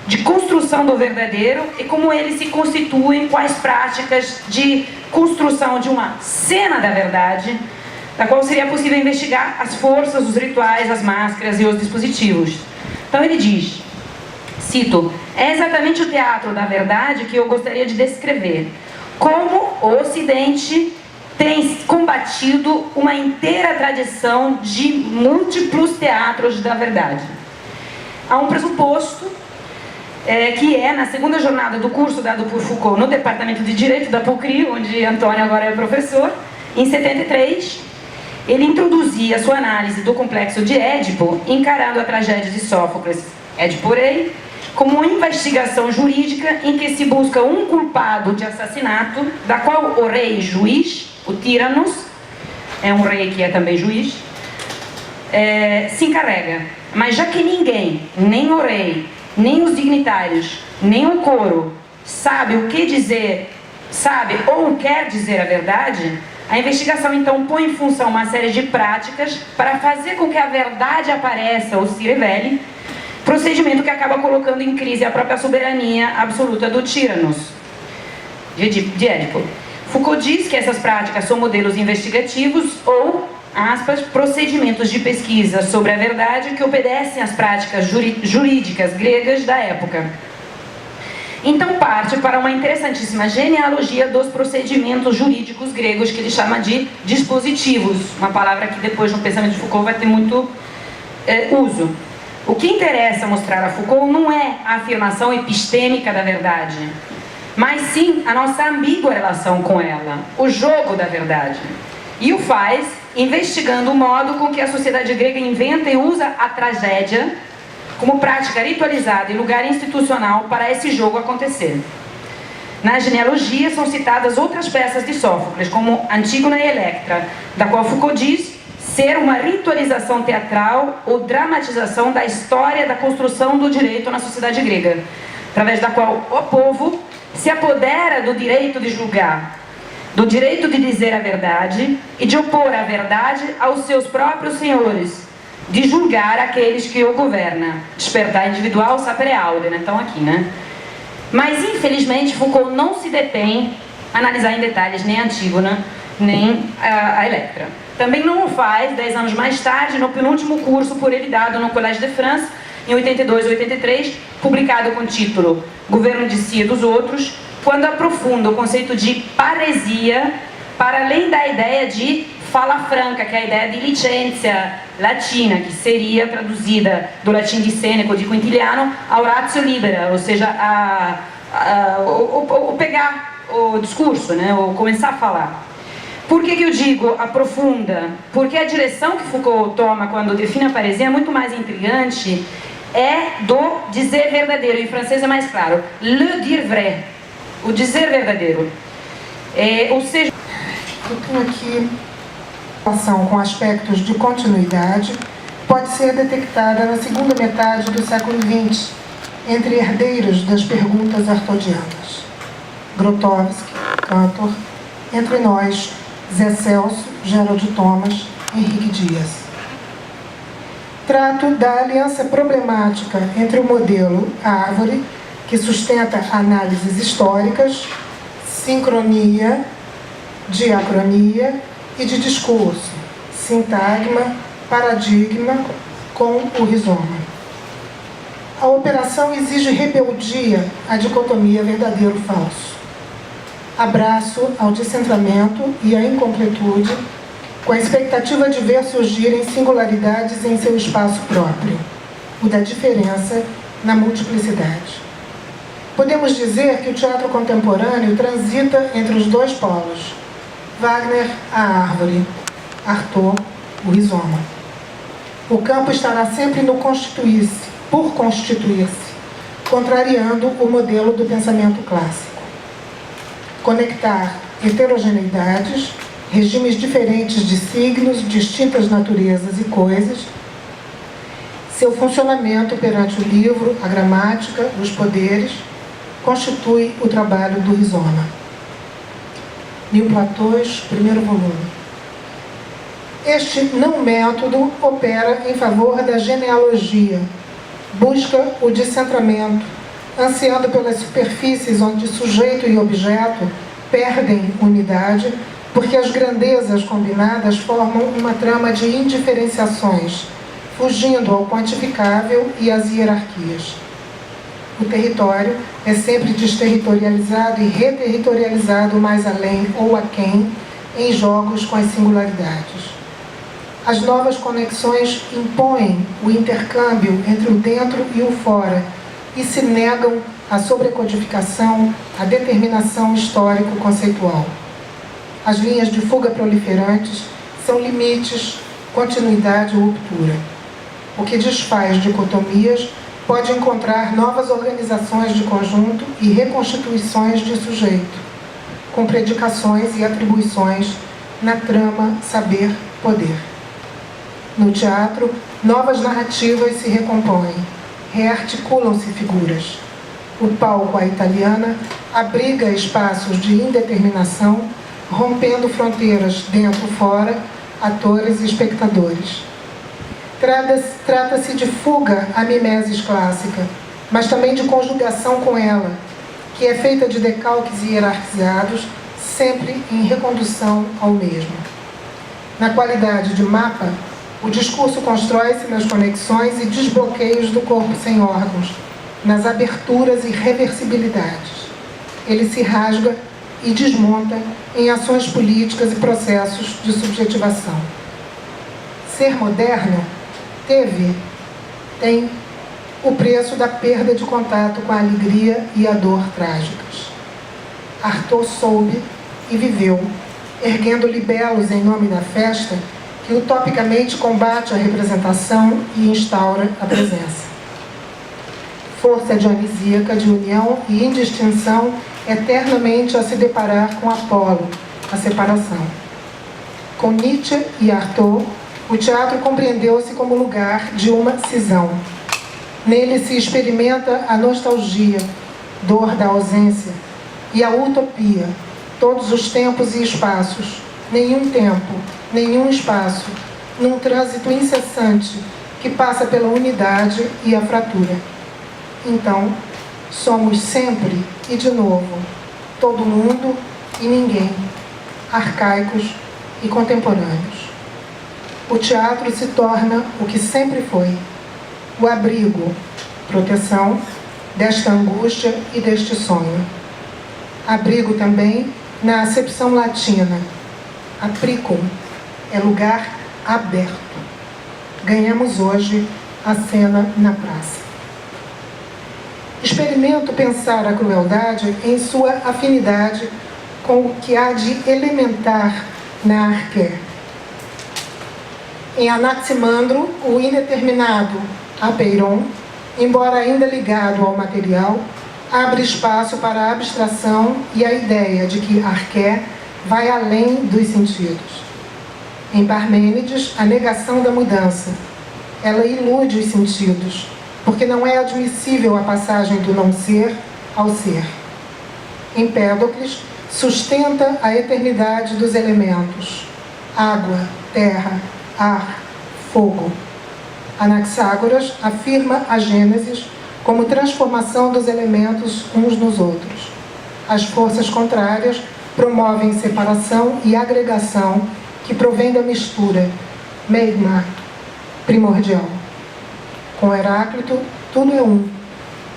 de construção do verdadeiro e como eles se constituem, quais práticas de construção de uma cena da verdade, da qual seria possível investigar as forças, os rituais, as máscaras e os dispositivos. Então ele diz, cito: é exatamente o teatro da verdade que eu gostaria de descrever, como o Ocidente tem combatido uma inteira tradição de múltiplos teatros da verdade. Há um pressuposto que é, na segunda jornada do curso dado por Foucault no Departamento de Direito da PUC-Rio, onde Antônio agora é professor, em 73, ele introduzia a sua análise do complexo de Édipo, encarando a tragédia de Sófocles, Édipo Rei, como uma investigação jurídica em que se busca um culpado de assassinato, da qual o rei juiz, o Tíranos, é um rei que é também juiz, se encarrega. Mas já que ninguém, nem o rei, nem os dignitários, nem o coro, sabe o que dizer, sabe ou quer dizer a verdade, a investigação então põe em função uma série de práticas para fazer com que a verdade apareça ou se revele, procedimento que acaba colocando em crise a própria soberania absoluta do Tíranos, de Édipo. Foucault diz que essas práticas são modelos investigativos ou, aspas, procedimentos de pesquisa sobre a verdade que obedecem às práticas jurídicas gregas da época. Então parte para uma interessantíssima genealogia dos procedimentos jurídicos gregos, que ele chama de dispositivos, uma palavra que depois no pensamento de Foucault vai ter muito uso. O que interessa mostrar a Foucault não é a afirmação epistêmica da verdade, mas sim a nossa ambígua relação com ela, o jogo da verdade. E o faz investigando o modo com que a sociedade grega inventa e usa a tragédia como prática ritualizada e lugar institucional para esse jogo acontecer. Na genealogia são citadas outras peças de Sófocles, como Antígona e Electra, da qual Foucault diz ser uma ritualização teatral ou dramatização da história da construção do direito na sociedade grega, através da qual o povo se apodera do direito de julgar, do direito de dizer a verdade e de opor a verdade aos seus próprios senhores, de julgar aqueles que o governam. Despertar individual, sapere aude, então aqui, né? Mas, infelizmente, Foucault não se detém a analisar em detalhes nem a Antígona, nem a Electra. Também não o faz 10 anos mais tarde, no penúltimo curso por ele dado no Collège de France, em 82 e 83, publicado com o título Governo de Si e dos Outros, quando aprofunda o conceito de paresia para além da ideia de fala franca, que é a ideia de licentia latina, que seria traduzida do latim de Sêneca, de Quintiliano, ao ratio libera, ou seja, o pegar o discurso, né, ou começar a falar. Por que eu digo aprofunda? Porque a direção que Foucault toma quando define a paresia é muito mais intrigante, é do dizer verdadeiro, em francês é mais claro, le dire vrai, o dizer verdadeiro. Ou seja, eu tenho aqui relação com aspectos de continuidade, pode ser detectada na segunda metade do século XX, entre herdeiros das perguntas artodianas. Grotowski, Cantor, entre nós, Zé Celso, Gerald Thomas, Henrique Dias. Trato da aliança problemática entre o modelo árvore, que sustenta análises históricas, sincronia, diacronia e de discurso, sintagma, paradigma com o rizoma. A operação exige rebeldia à dicotomia verdadeiro-falso. Abraço ao descentramento e à incompletude, com a expectativa de ver surgirem singularidades em seu espaço próprio, o da diferença na multiplicidade. Podemos dizer que o teatro contemporâneo transita entre os dois polos: Wagner, a árvore; Artaud, o rizoma. O campo estará sempre no constituir-se, por constituir-se, contrariando o modelo do pensamento clássico. Conectar heterogeneidades, regimes diferentes de signos, distintas naturezas e coisas, seu funcionamento perante o livro, a gramática, os poderes, constitui o trabalho do rizoma. Mil Platôs, primeiro volume. Este não método opera em favor da genealogia, busca o descentramento, ansiando pelas superfícies onde sujeito e objeto perdem unidade, porque as grandezas combinadas formam uma trama de indiferenciações, fugindo ao quantificável e às hierarquias. O território é sempre desterritorializado e reterritorializado mais além ou aquém, em jogos com as singularidades. As novas conexões impõem o intercâmbio entre o dentro e o fora e se negam à sobrecodificação, à determinação histórico-conceitual. As linhas de fuga proliferantes são limites, continuidade ou ruptura. O que desfaz dicotomias pode encontrar novas organizações de conjunto e reconstituições de sujeito, com predicações e atribuições na trama saber-poder. No teatro, novas narrativas se recompõem, rearticulam-se figuras. O palco à italiana abriga espaços de indeterminação, rompendo fronteiras dentro-fora, atores e espectadores. Trata-se de fuga à mimesis clássica, mas também de conjugação com ela, que é feita de decalques hierarquizados, sempre em recondução ao mesmo. Na qualidade de mapa, o discurso constrói-se nas conexões e desbloqueios do corpo sem órgãos, nas aberturas e reversibilidades. Ele se rasga e desmonta em ações políticas e processos de subjetivação. Ser moderno tem o preço da perda de contato com a alegria e a dor trágicas. Artaud soube e viveu, erguendo libelos em nome da festa, que utopicamente combate a representação e instaura a presença. Força dionisíaca de união e indistinção eternamente a se deparar com Apolo, a separação. Com Nietzsche e Artaud, o teatro compreendeu-se como lugar de uma cisão. Nele se experimenta a nostalgia, dor da ausência, e a utopia, todos os tempos e espaços, nenhum tempo, nenhum espaço, num trânsito incessante que passa pela unidade e a fratura. Então, somos sempre e de novo, todo mundo e ninguém, arcaicos e contemporâneos. O teatro se torna o que sempre foi, o abrigo, proteção desta angústia e deste sonho. Abrigo também na acepção latina, apricum, é lugar aberto. Ganhamos hoje a cena na praça. Experimento pensar a crueldade em sua afinidade com o que há de elementar na arqué. Em Anaximandro, o indeterminado apeiron, embora ainda ligado ao material, abre espaço para a abstração e a ideia de que arqué vai além dos sentidos. Em Parmênides, a negação da mudança. Ela ilude os sentidos, porque não é admissível a passagem do não ser ao ser. Empédocles sustenta a eternidade dos elementos: água, terra, ar, fogo. Anaxágoras afirma a Gênesis como transformação dos elementos uns nos outros. As forças contrárias promovem separação e agregação que provém da mistura, meigma, primordial. Com Heráclito, tudo é um,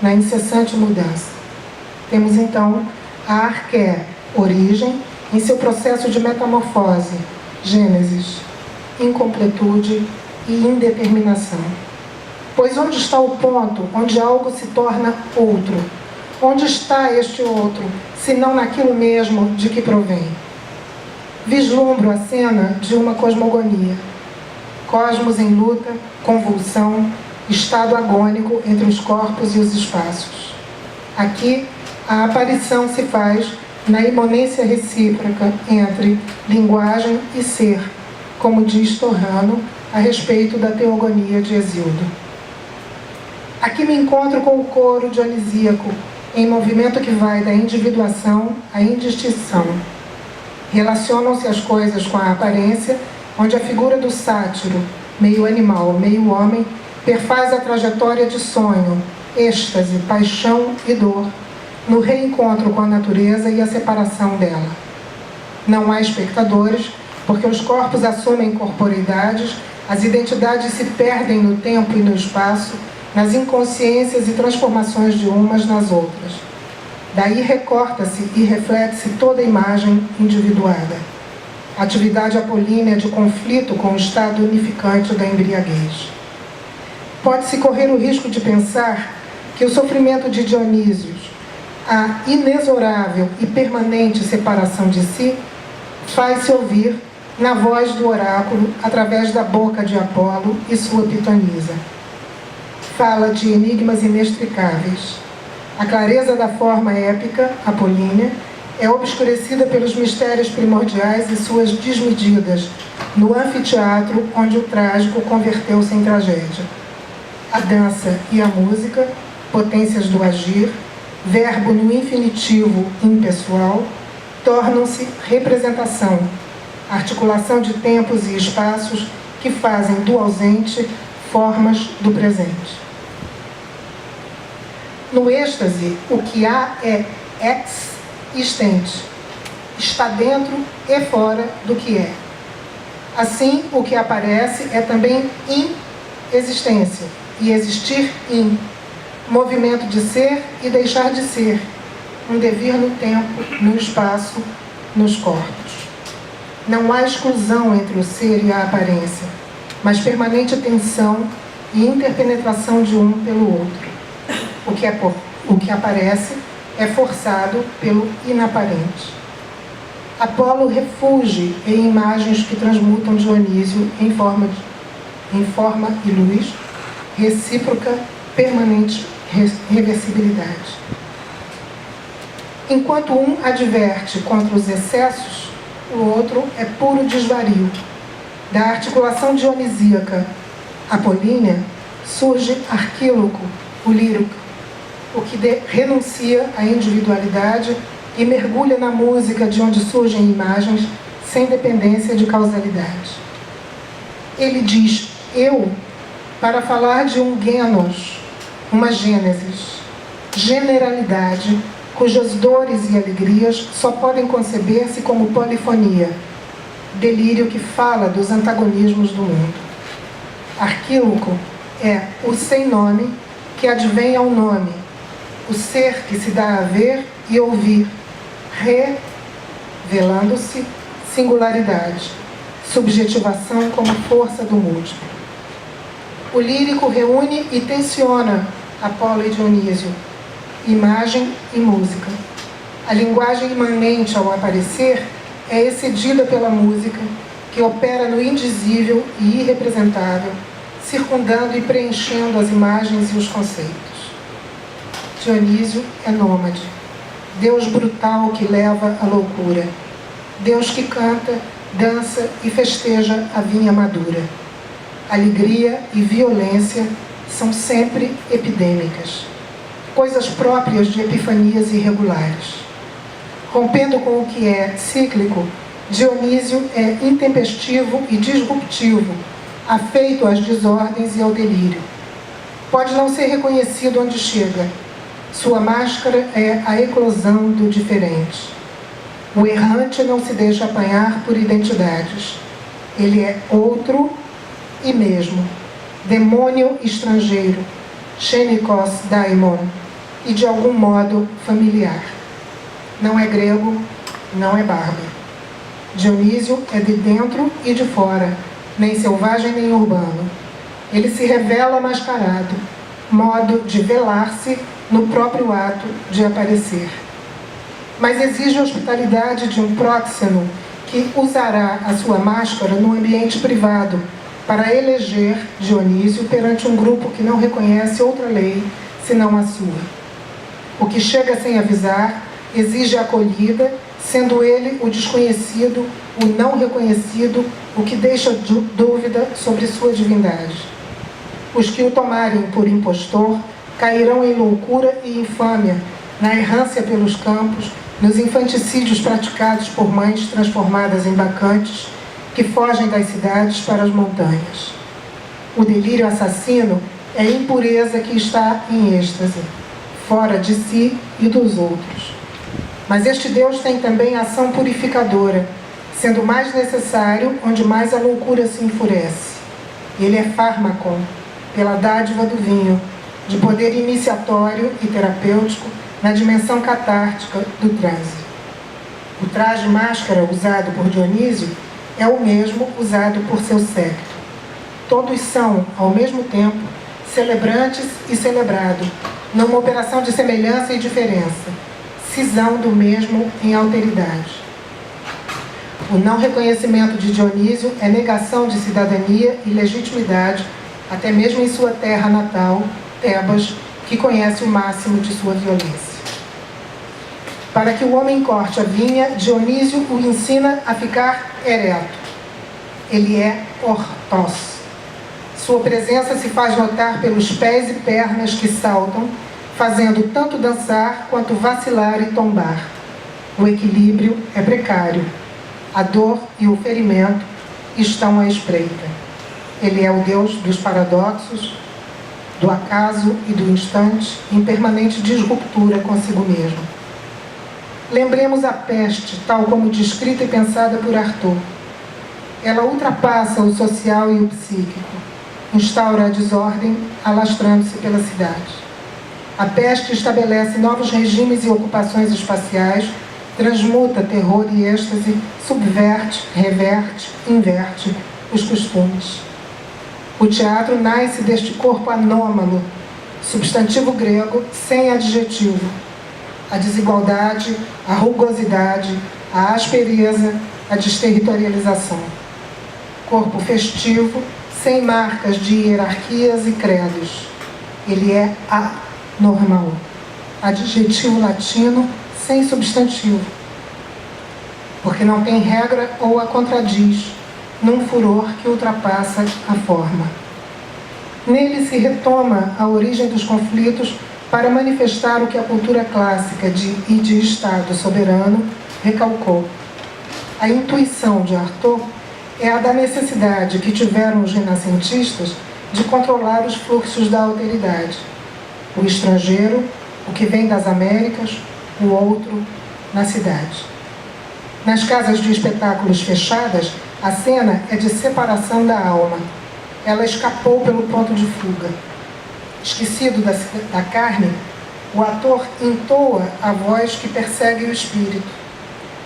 na incessante mudança. Temos então a arqué, origem, em seu processo de metamorfose, gênesis, incompletude e indeterminação. Pois onde está o ponto onde algo se torna outro? Onde está este outro, se não naquilo mesmo de que provém? Vislumbro a cena de uma cosmogonia. Cosmos em luta, convulsão, estado agônico entre os corpos e os espaços. Aqui, a aparição se faz na imanência recíproca entre linguagem e ser, como diz Torrano a respeito da teogonia de Hesíodo. Aqui me encontro com o coro dionisíaco, em movimento que vai da individuação à indistinção. Relacionam-se as coisas com a aparência, onde a figura do sátiro, meio animal, meio homem, perfaz a trajetória de sonho, êxtase, paixão e dor, no reencontro com a natureza e a separação dela. Não há espectadores, porque os corpos assumem corporeidades, as identidades se perdem no tempo e no espaço, nas inconsciências e transformações de umas nas outras. Daí recorta-se e reflete-se toda a imagem individuada. Atividade apolínea de conflito com o estado unificante da embriaguez. Pode-se correr o risco de pensar que o sofrimento de Dionísios, a inexorável e permanente separação de si, faz-se ouvir na voz do oráculo através da boca de Apolo e sua pitonisa. Fala de enigmas inextricáveis. A clareza da forma épica, apolínea, é obscurecida pelos mistérios primordiais e suas desmedidas, no anfiteatro onde o trágico converteu-se em tragédia. A dança e a música, potências do agir, verbo no infinitivo impessoal, tornam-se representação, articulação de tempos e espaços que fazem do ausente formas do presente. No êxtase, o que há é existente, está dentro e fora do que é. Assim, o que aparece é também existência, e existir movimento de ser e deixar de ser, um devir no tempo, no espaço, nos corpos. Não há exclusão entre o ser e a aparência, mas permanente tensão e interpenetração de um pelo outro. O que aparece é forçado pelo inaparente. Apolo refuge em imagens que transmutam Dionísio em forma e luz, recíproca, permanente reversibilidade. Enquanto um adverte contra os excessos, o outro é puro desvario. Da articulação dionisíaca apolínea surge Arquíloco, o lírico, o que renuncia à individualidade e mergulha na música de onde surgem imagens sem dependência de causalidade. Ele diz eu para falar de um genos, uma gênesis, generalidade, cujas dores e alegrias só podem conceber-se como polifonia, delírio que fala dos antagonismos do mundo. Arquíloco é o sem nome que advém ao nome, o ser que se dá a ver e ouvir, revelando-se singularidade, subjetivação como força do múltiplo. O lírico reúne e tensiona Apolo e Dionísio, imagem e música. A linguagem imanente ao aparecer é excedida pela música, que opera no indizível e irrepresentável, circundando e preenchendo as imagens e os conceitos. Dionísio é nômade, Deus brutal que leva à loucura, Deus que canta, dança e festeja a vinha madura. Alegria e violência são sempre epidêmicas, coisas próprias de epifanias irregulares. Rompendo com o que é cíclico, Dionísio é intempestivo e disruptivo, afeito às desordens e ao delírio. Pode não ser reconhecido onde chega. Sua máscara é a eclosão do diferente. O errante não se deixa apanhar por identidades. Ele é outro e mesmo, demônio estrangeiro, xenikos daimon, e de algum modo familiar. Não é grego, não é bárbaro. Dionísio é de dentro e de fora, nem selvagem nem urbano. Ele se revela mascarado, modo de velar-se no próprio ato de aparecer. Mas exige a hospitalidade de um próximo que usará a sua máscara no ambiente privado para eleger Dionísio perante um grupo que não reconhece outra lei senão a sua. O que chega sem avisar exige acolhida, sendo ele o desconhecido, o não reconhecido, o que deixa dúvida sobre sua divindade. Os que o tomarem por impostor cairão em loucura e infâmia, na errância pelos campos, nos infanticídios praticados por mães transformadas em bacantes que fogem das cidades para as montanhas. O delírio assassino é a impureza que está em êxtase, fora de si e dos outros. Mas este Deus tem também ação purificadora, sendo mais necessário onde mais a loucura se enfurece. Ele é fármacon, pela dádiva do vinho, de poder iniciatório e terapêutico na dimensão catártica do transe. O traje máscara usado por Dionísio é o mesmo usado por seu séquito. Todos são, ao mesmo tempo, celebrantes e celebrado, numa operação de semelhança e diferença, cisão do mesmo em alteridade. O não reconhecimento de Dionísio é negação de cidadania e legitimidade, até mesmo em sua terra natal, Tebas, que conhece o máximo de sua violência. Para que o homem corte a vinha, Dionísio o ensina a ficar ereto. Ele é ortós. Sua presença se faz notar pelos pés e pernas que saltam, fazendo tanto dançar quanto vacilar e tombar. O equilíbrio é precário. A dor e o ferimento estão à espreita. Ele é o Deus dos paradoxos, do acaso e do instante, em permanente disruptura consigo mesmo. Lembremos a peste, tal como descrita e pensada por Arthur. Ela ultrapassa o social e o psíquico, instaura a desordem, alastrando-se pela cidade. A peste estabelece novos regimes e ocupações espaciais, transmuta terror e êxtase, subverte, reverte, inverte os costumes. O teatro nasce deste corpo anômalo, substantivo grego sem adjetivo. A desigualdade, a rugosidade, a aspereza, a desterritorialização. Corpo festivo, sem marcas de hierarquias e credos. Ele é anormal. Adjetivo latino sem substantivo. Porque não tem regra ou a contradiz, num furor que ultrapassa a forma. Nele se retoma a origem dos conflitos para manifestar o que a cultura clássica e de Estado soberano recalcou. A intuição de Arthur é a da necessidade que tiveram os renascentistas de controlar os fluxos da alteridade. O estrangeiro, o que vem das Américas, o outro, na cidade. Nas casas de espetáculos fechadas, a cena é de separação da alma. Ela escapou pelo ponto de fuga. Esquecido da carne, o ator entoa a voz que persegue o espírito,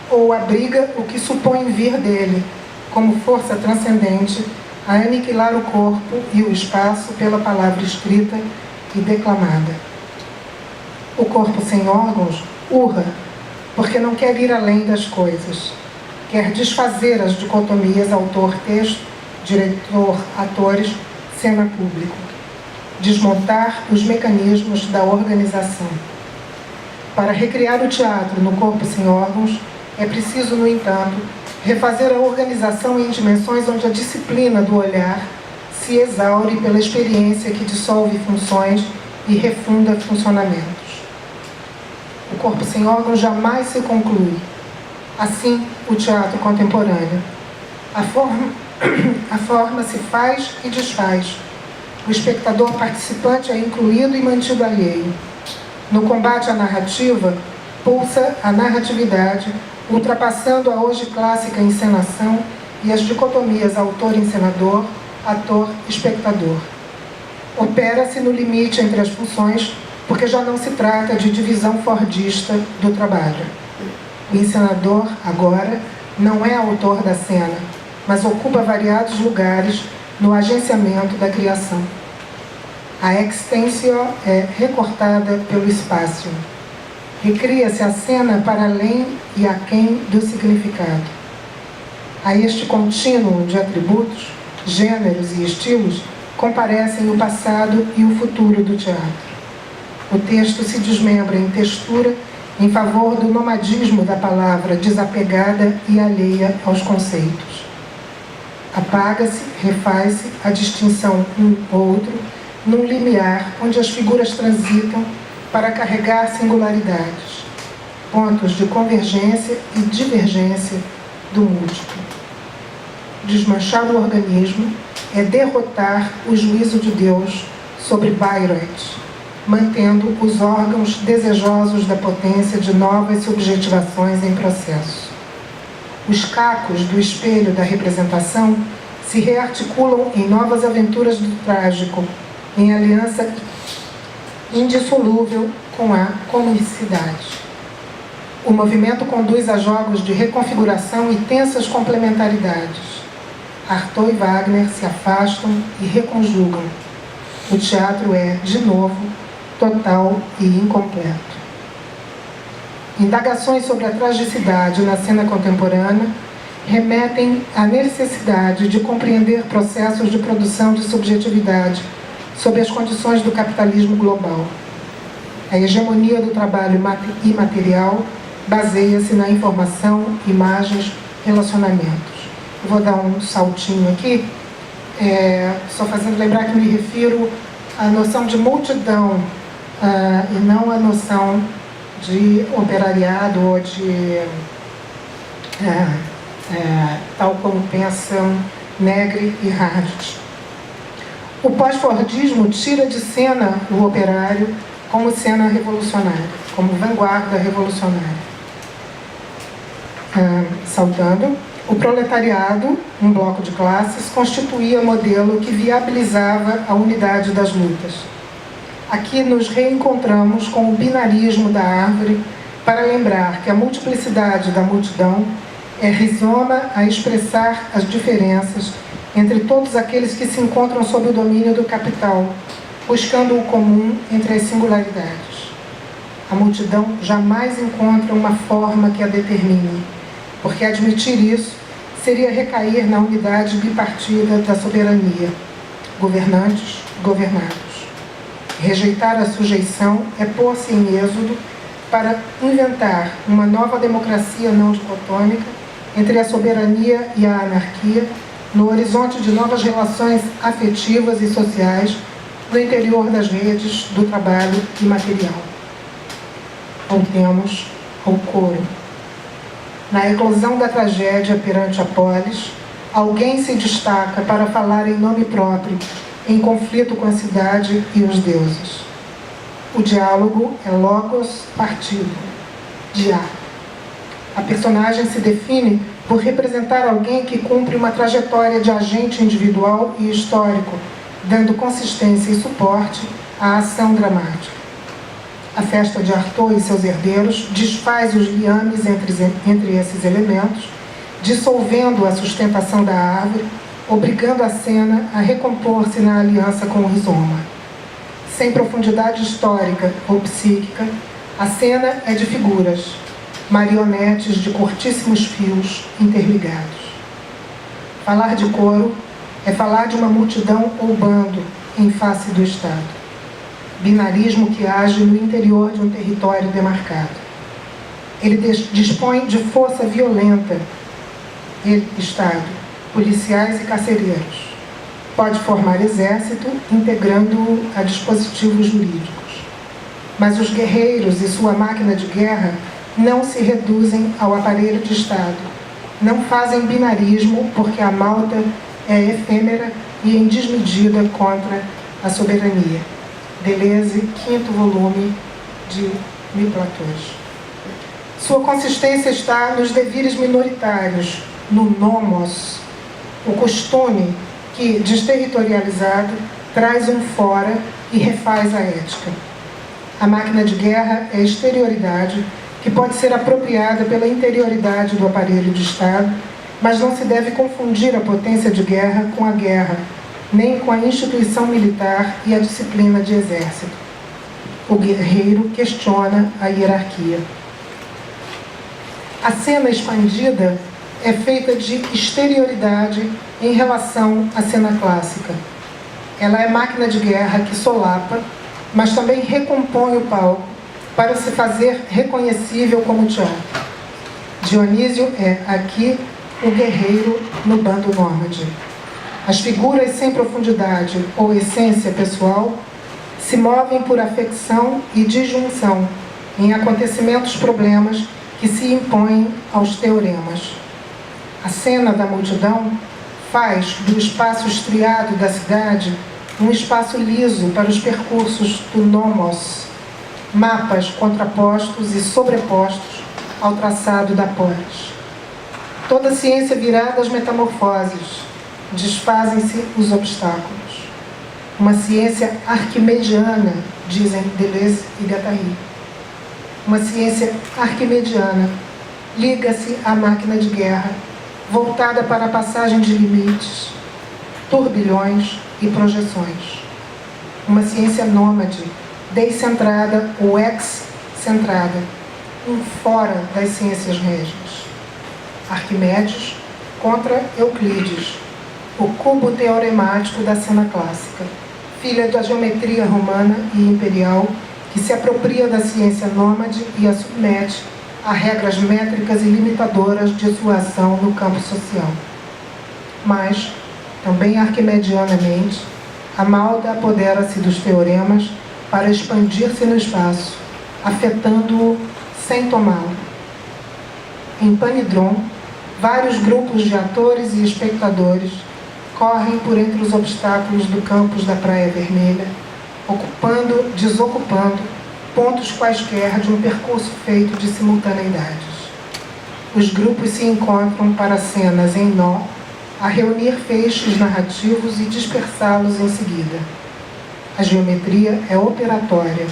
ou abriga o que supõe vir dele, como força transcendente, a aniquilar o corpo e o espaço pela palavra escrita e declamada. O corpo sem órgãos urra, porque não quer ir além das coisas. Quer desfazer as dicotomias autor-texto, diretor-atores, cena-público. Desmontar os mecanismos da organização. Para recriar o teatro no corpo sem órgãos, é preciso, no entanto, refazer a organização em dimensões onde a disciplina do olhar se exaure pela experiência que dissolve funções e refunda funcionamentos. O corpo sem órgãos jamais se conclui. Assim, o teatro contemporâneo. A forma se faz e desfaz. O espectador participante é incluído e mantido alheio. No combate à narrativa, pulsa a narratividade, ultrapassando a hoje clássica encenação e as dicotomias autor-encenador, ator-espectador. Opera-se no limite entre as funções, porque já não se trata de divisão fordista do trabalho. O encenador, agora, não é autor da cena, mas ocupa variados lugares no agenciamento da criação. A extensio é recortada pelo espaço. Recria-se a cena para além e aquém do significado. A este contínuo de atributos, gêneros e estilos comparecem o passado e o futuro do teatro. O texto se desmembra em textura em favor do nomadismo da palavra desapegada e alheia aos conceitos. Apaga-se, refaz-se a distinção um-outro num limiar onde as figuras transitam para carregar singularidades, pontos de convergência e divergência do múltiplo. Desmanchar o organismo é derrotar o juízo de Deus sobre Bayreuth, mantendo os órgãos desejosos da potência de novas subjetivações em processo. Os cacos do espelho da representação se rearticulam em novas aventuras do trágico, em aliança indissolúvel com a comicidade. O movimento conduz a jogos de reconfiguração e tensas complementaridades. Artaud e Wagner se afastam e reconjugam. O teatro é, de novo, total e incompleto. Indagações sobre a tragicidade na cena contemporânea remetem à necessidade de compreender processos de produção de subjetividade sob as condições do capitalismo global. A hegemonia do trabalho imaterial baseia-se na informação, imagens, relacionamentos. Eu vou dar um saltinho aqui, só fazendo lembrar que me refiro à noção de multidão e não à noção de operariado ou de tal como pensam Negri e Hardt. O pós-fordismo tira de cena o operário como cena revolucionária, como vanguarda revolucionária. Saltando, o proletariado, um bloco de classes, constituía modelo que viabilizava a unidade das lutas. Aqui nos reencontramos com o binarismo da árvore para lembrar que a multiplicidade da multidão é rizoma a expressar as diferenças entre todos aqueles que se encontram sob o domínio do capital, buscando o comum entre as singularidades. A multidão jamais encontra uma forma que a determine, porque admitir isso seria recair na unidade bipartida da soberania, governantes, governados. Rejeitar a sujeição é pôr-se em êxodo para inventar uma nova democracia não dicotômica entre a soberania e a anarquia, no horizonte de novas relações afetivas e sociais no interior das redes do trabalho imaterial. Voltemos ao coro. Na eclosão da tragédia perante a polis, alguém se destaca para falar em nome próprio, em conflito com a cidade e os deuses. O diálogo é logos partido, dia. A personagem se define por representar alguém que cumpre uma trajetória de agente individual e histórico, dando consistência e suporte à ação dramática. A festa de Artaud e seus herdeiros desfaz os liames entre esses elementos, dissolvendo a sustentação da árvore, obrigando a cena a recompor-se na aliança com o rizoma. Sem profundidade histórica ou psíquica, a cena é de figuras, marionetes de curtíssimos fios interligados. Falar de coro é falar de uma multidão ou bando em face do Estado. Binarismo que age no interior de um território demarcado. Ele dispõe de força violenta, Estado, policiais e carcereiros. Pode formar exército, integrando-o a dispositivos jurídicos. Mas os guerreiros e sua máquina de guerra não se reduzem ao aparelho de Estado. Não fazem binarismo porque a malta é efêmera e em desmedida contra a soberania. Deleuze, 5º volume de Mil Platões. Sua consistência está nos devires minoritários, no nomos, o costume que, desterritorializado, traz um fora e refaz a ética. A máquina de guerra é exterioridade que pode ser apropriada pela interioridade do aparelho de Estado, mas não se deve confundir a potência de guerra com a guerra, nem com a instituição militar e a disciplina de exército. O guerreiro questiona a hierarquia. A cena expandida é feita de exterioridade em relação à cena clássica. Ela é máquina de guerra que solapa, mas também recompõe o palco para se fazer reconhecível como teatro. Dionísio é, aqui, o guerreiro no bando nômade. As figuras sem profundidade ou essência pessoal se movem por afecção e disjunção em acontecimentos-problemas que se impõem aos teoremas. A cena da multidão faz do espaço estriado da cidade um espaço liso para os percursos do nomos, mapas contrapostos e sobrepostos ao traçado da polis. Toda a ciência virada às metamorfoses, desfazem-se os obstáculos. Uma ciência arquimediana, dizem Deleuze e Guattari. Uma ciência arquimediana liga-se à máquina de guerra, voltada para a passagem de limites, turbilhões e projeções. Uma ciência nômade, descentrada ou ex-centrada, fora das ciências régias. Arquimedes contra Euclides, o cubo teoremático da cena clássica, filha da geometria romana e imperial, que se apropria da ciência nômade e a submete a regras métricas e limitadoras de sua ação no campo social. Mas, também arquimedianamente, a Malda apodera-se dos teoremas para expandir-se no espaço, afetando-o sem tomá-lo. Em Panidron, vários grupos de atores e espectadores correm por entre os obstáculos do campus da Praia Vermelha, ocupando, desocupando pontos quaisquer de um percurso feito de simultaneidades. Os grupos se encontram para cenas em nó, a reunir feixes narrativos e dispersá-los em seguida. A geometria é operatória.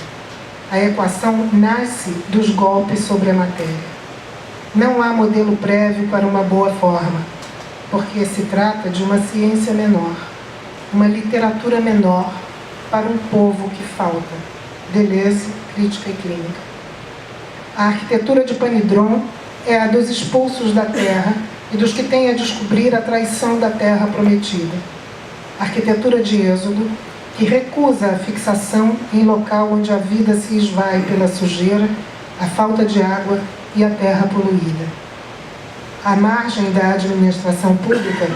A equação nasce dos golpes sobre a matéria. Não há modelo prévio para uma boa forma, porque se trata de uma ciência menor, uma literatura menor para um povo que falta. Deleuze, Crítica e Clínica. A arquitetura de Panidron é a dos expulsos da terra e dos que têm a descobrir a traição da terra prometida. A arquitetura de Êxodo, que recusa a fixação em local onde a vida se esvai pela sujeira, a falta de água e a terra poluída. À margem da administração pública,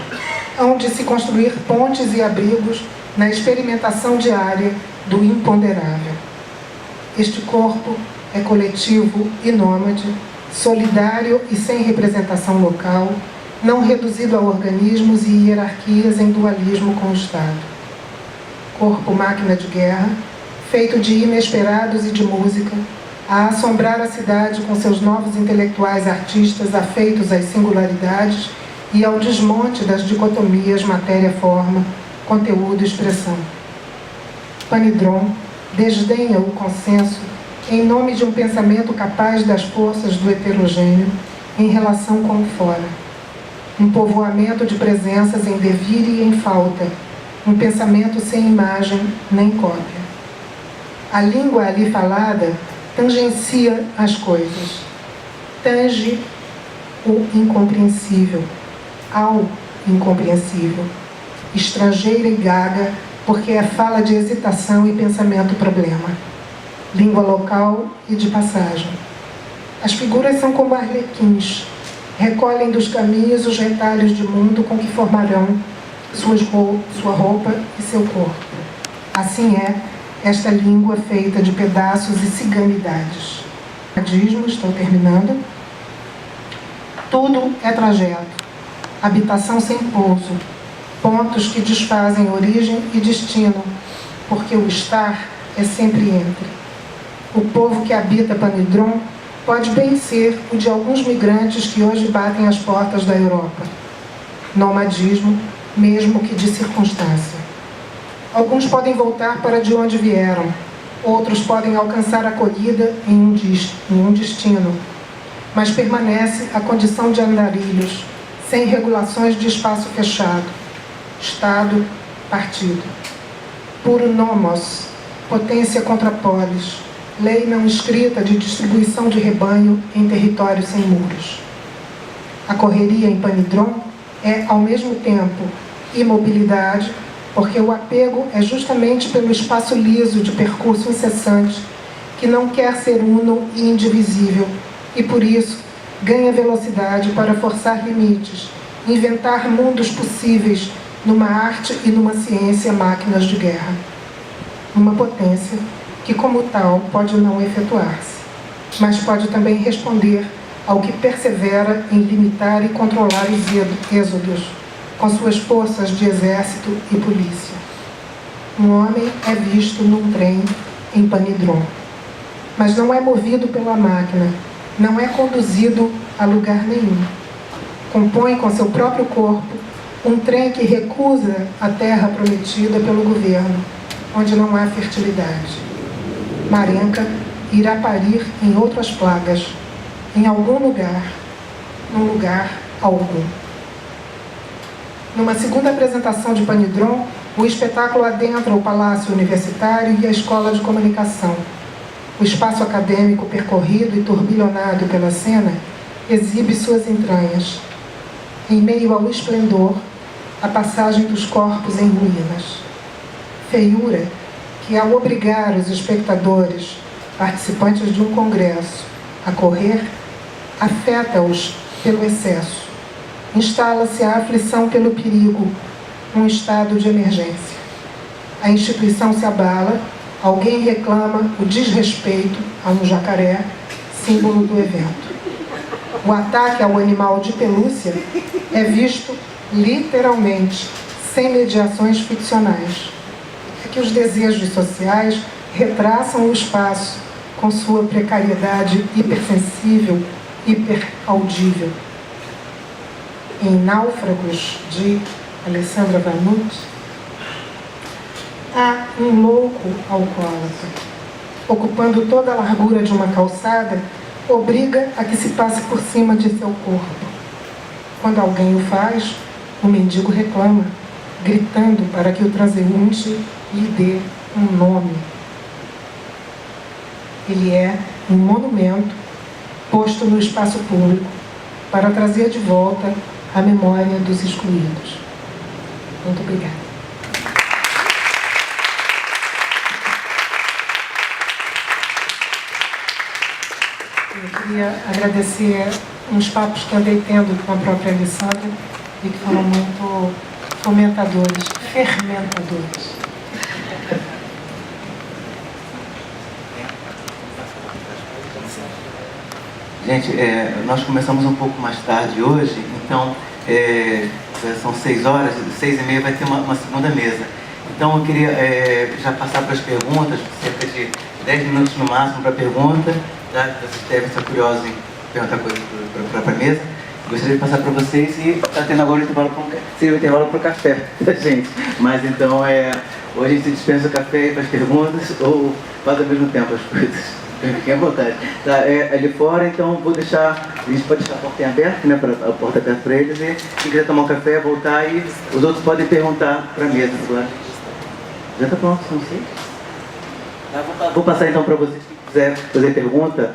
onde se construir pontes e abrigos na experimentação diária do imponderável. Este corpo é coletivo e nômade, solidário e sem representação local, não reduzido a organismos e hierarquias em dualismo com o Estado. Corpo-máquina de guerra, feito de inesperados e de música, a assombrar a cidade com seus novos intelectuais artistas afeitos às singularidades e ao desmonte das dicotomias matéria-forma, conteúdo-expressão. Panidron desdenha o consenso em nome de um pensamento capaz das forças do heterogêneo em relação com o fora. Um povoamento de presenças em devir e em falta, um pensamento sem imagem nem cópia. A língua ali falada tangencia as coisas, tange o incompreensível, ao incompreensível, estrangeira e gaga, porque é fala de hesitação e pensamento-problema, língua local e de passagem. As figuras são como arlequins, recolhem dos caminhos os retalhos de mundo com que formarão sua roupa e seu corpo. Assim é esta língua feita de pedaços e ciganidades. Estou terminando. Tudo é trajeto, habitação sem pouso, pontos que desfazem origem e destino, porque o estar é sempre entre. O povo que habita Panidron pode bem ser o de alguns migrantes que hoje batem as portas da Europa. Nomadismo, mesmo que de circunstância. Alguns podem voltar para de onde vieram, outros podem alcançar acolhida em um destino, mas permanece a condição de andarilhos, sem regulações de espaço fechado, Estado, partido. Puro nomos, potência contra polis, lei não escrita de distribuição de rebanho em territórios sem muros. A correria em Panidrom é, ao mesmo tempo, imobilidade, porque o apego é justamente pelo espaço liso de percurso incessante, que não quer ser uno e indivisível, e por isso ganha velocidade para forçar limites, inventar mundos possíveis numa arte e numa ciência máquinas de guerra. Uma potência que, como tal, pode não efetuar-se, mas pode também responder ao que persevera em limitar e controlar os êxodos, com suas forças de exército e polícia. Um homem é visto num trem em Panidrom, mas não é movido pela máquina, não é conduzido a lugar nenhum. Compõe com seu próprio corpo um trem que recusa a terra prometida pelo governo, onde não há fertilidade. Marenca irá parir em outras plagas, em algum lugar, num lugar algum. Numa segunda apresentação de Panidrom, o espetáculo adentra o Palácio Universitário e a Escola de Comunicação. O espaço acadêmico percorrido e turbilhonado pela cena exibe suas entranhas. Em meio ao esplendor, a passagem dos corpos em ruínas. Feiura que, ao obrigar os espectadores, participantes de um congresso, a correr, afeta-os pelo excesso. Instala-se a aflição pelo perigo, um estado de emergência. A instituição se abala, alguém reclama o desrespeito a um jacaré, símbolo do evento. O ataque ao animal de pelúcia é visto literalmente, sem mediações ficcionais. É que os desejos sociais retraçam o espaço com sua precariedade hipersensível, hiperaudível. Em Náufragos, de Alessandra Vanut, há um louco alcoólatra, ocupando toda a largura de uma calçada, obriga a que se passe por cima de seu corpo. Quando alguém o faz, o mendigo reclama, gritando para que o transeunte lhe dê um nome. Ele é um monumento posto no espaço público para trazer de volta a memória dos excluídos. Muito obrigada. Eu queria agradecer uns papos que andei tendo com a própria Alessandra e que foram muito fomentadores, fermentadores. Gente, nós começamos um pouco mais tarde hoje, então são 6 horas, 6h30 vai ter uma segunda mesa. Então eu queria já passar para as perguntas, cerca de 10 minutos no máximo para a pergunta, já que vocês devem estar curiosos em perguntar coisas para a mesa. Gostaria de passar para vocês e está tendo agora o intervalo para o café da gente. Mas então, ou a gente dispensa o café para as perguntas ou faz ao mesmo tempo as coisas. Fiquem à vontade. Tá, ali fora, então a gente pode deixar a porta aberta, né, a porta aberta para eles, e quem quiser tomar um café, voltar e os outros podem perguntar para a mesa agora. Já está pronto, não sei. Vou passar então para vocês que quiser fazer pergunta.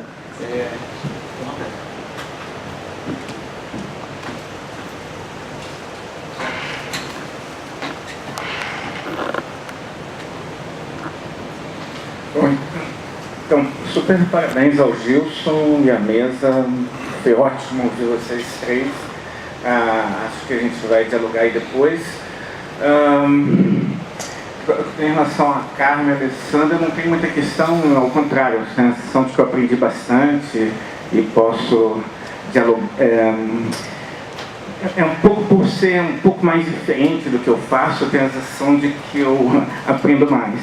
Então, super parabéns ao Gilson e à mesa, foi ótimo ouvir vocês três. Acho que a gente vai dialogar aí depois. Em relação a Carmen e a Alessandra, não tem muita questão, ao contrário, a sensação de que eu aprendi bastante e posso dialogar. Um pouco por ser um pouco mais diferente do que eu faço, eu tenho a sensação de que eu aprendo mais.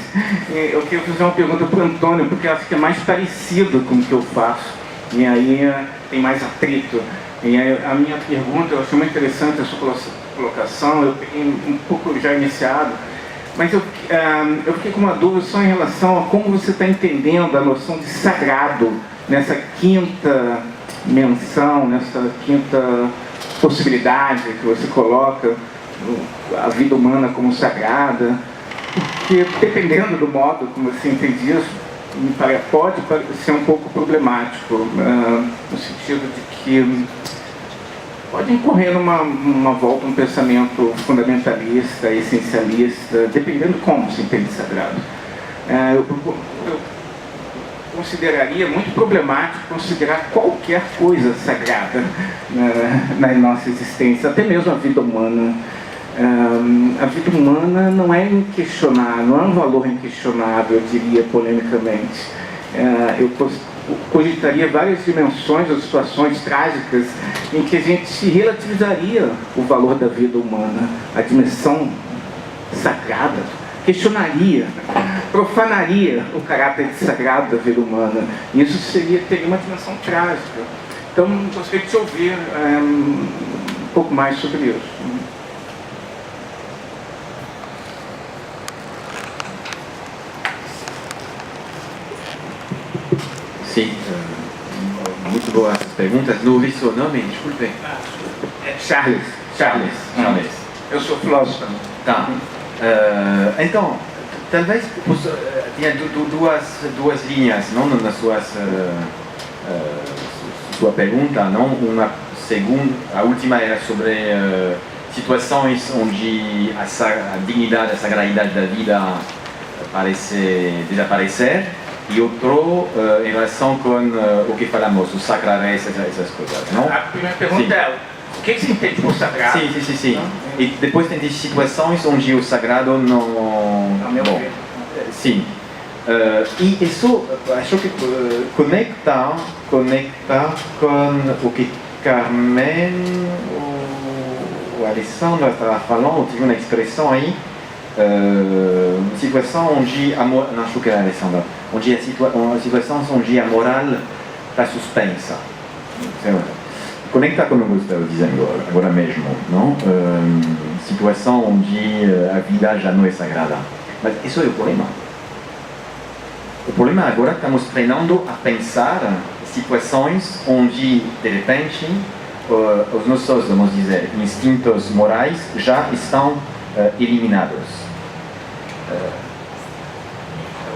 Eu queria fazer uma pergunta para o Antônio, porque eu acho que é mais parecido com o que eu faço, e aí tem mais atrito. E aí, a minha pergunta, eu achei muito interessante a sua colocação, eu peguei um pouco já iniciado, Mas eu fiquei com uma dúvida só em relação a como você está entendendo a noção de sagrado nessa quinta menção, nessa quinta possibilidade que você coloca a vida humana como sagrada, porque dependendo do modo como você entende isso, pode ser um pouco problemático, no sentido de que pode incorrer numa volta a um pensamento fundamentalista, essencialista, dependendo de como se entende sagrado. Eu consideraria muito problemático considerar qualquer coisa sagrada na nossa existência, até mesmo a vida humana. A vida humana não é inquestionável, não é um valor inquestionável, eu diria polemicamente. Eu cogitaria várias dimensões ou situações trágicas em que a gente relativizaria o valor da vida humana, a dimensão sagrada, questionaria, profanaria o caráter sagrado da vida humana. E isso teria uma dimensão trágica. Então, gostaria de te ouvir um pouco mais sobre isso. Sim, muito boas as perguntas. Não ouvi seu nome, desculpe. Charles. Eu sou filósofo. Tá. Então, talvez tinha duas linhas, não, nas sua pergunta, não? Uma segunda, a última era sobre situações onde a dignidade, a sacralidade da vida parece desaparecer, e outro em relação com o que falamos, o sacrares, essas coisas, não? A primeira pergunta é: o que você entende por sagrado? Sim. E depois tem situações onde o sagrado não... Bom, sim. E isso, acho que conecta com o que Carmen ou Alessandra estava falando. Tive uma expressão aí, situação onde não acho que era Alessandra, onde a situação onde a moral está suspensa. Conecta com o que eu estava dizendo agora mesmo, não? Situação onde a vida já não é sagrada. Mas isso é o problema. O problema agora estamos treinando a pensar situações onde, de repente, os nossos, vamos dizer, instintos morais já estão eliminados.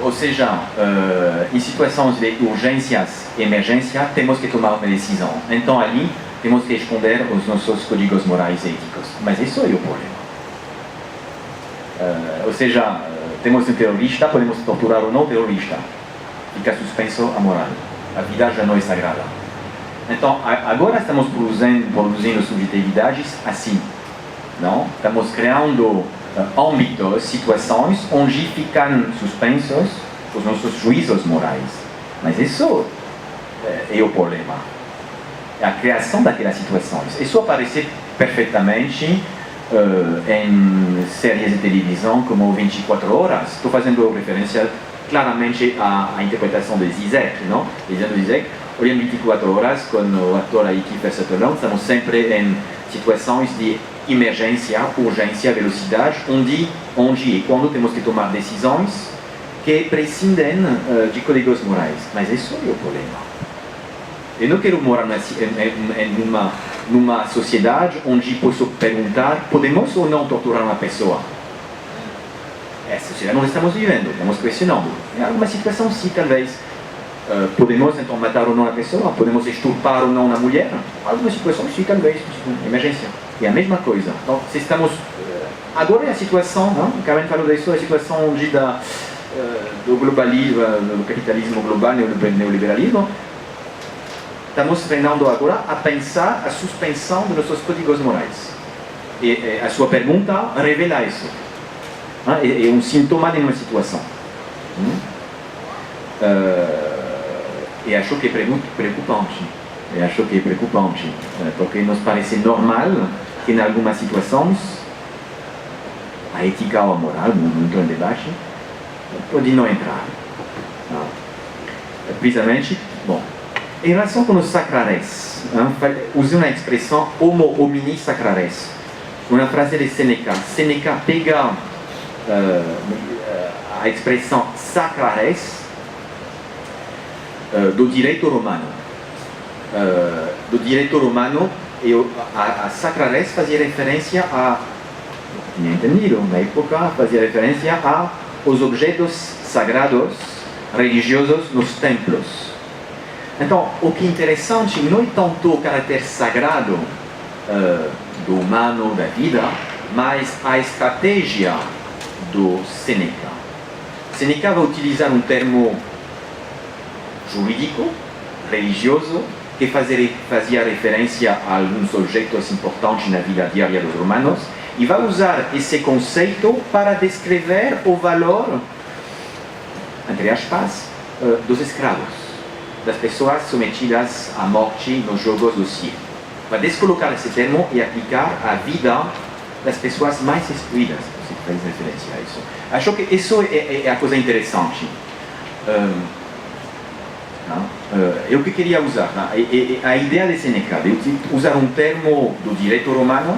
Ou seja, em situações de urgências, emergência, temos que tomar uma decisão. Então ali temos que responder aos nossos códigos morais e éticos. Mas isso é o problema. Ou seja, temos um terrorista, podemos torturar ou não o terrorista. Fica suspenso a moral. A vida já não é sagrada. Então agora estamos produzindo subjetividades assim. Não? Estamos criando âmbitos, situações onde ficam suspensos os nossos juízos morais. Mas isso é o problema. É a criação daquelas situações. Isso aparece perfeitamente em séries de televisão como 24 Horas. Estou fazendo referência claramente à interpretação de Zizek, não? Dizendo Zizek, olhando 24 Horas com o ator aí Kiefer Sutherland, estamos sempre em situações de emergência, urgência, velocidade, onde e quando temos que tomar decisões que prescindem de códigos morais. Mas isso é o problema. Eu não quero morar numa sociedade onde posso perguntar: podemos ou não torturar uma pessoa? Essa sociedade nós estamos vivendo, estamos questionando. Em alguma situação, sim, talvez. Podemos então matar ou não a pessoa? Podemos estuprar ou não uma mulher? Em algumas situações, sim, talvez. Emergência. É a mesma coisa. Então, se estamos... Agora é a situação, não? O Karen falou disso, a situação onde do globalismo, do capitalismo global, neoliberalismo. Estamos treinando agora a pensar a suspensão dos nossos códigos morais. E a sua pergunta revela isso. É um sintoma de uma situação. E acho que é preocupante. Porque nos parece normal que em algumas situações a ética ou a moral, não entrou em debate, pode não entrar. Precisamente, bom, em relação com os sacrares, usei uma expressão homo homini sacrares, uma frase de Seneca. Seneca pega a expressão sacra res do direito romano. Do direito romano, a sacra res fazia referência a, tinha entendido, na época, fazia referência aos objetos sagrados religiosos nos templos. Então, o que é interessante não é tanto o caráter sagrado do humano, da vida, mas a estratégia do Seneca. Seneca vai utilizar um termo jurídico, religioso, que fazia referência a alguns objetos importantes na vida diária dos romanos, e vai usar esse conceito para descrever o valor, entre aspas, dos escravos, das pessoas submetidas à morte nos jogos do circo. Vai descolocar esse termo e aplicar à vida das pessoas mais excluídas, se faz referência a isso. Acho que isso é a coisa interessante. É o que queria usar. A ideia de Seneca de usar um termo do direito romano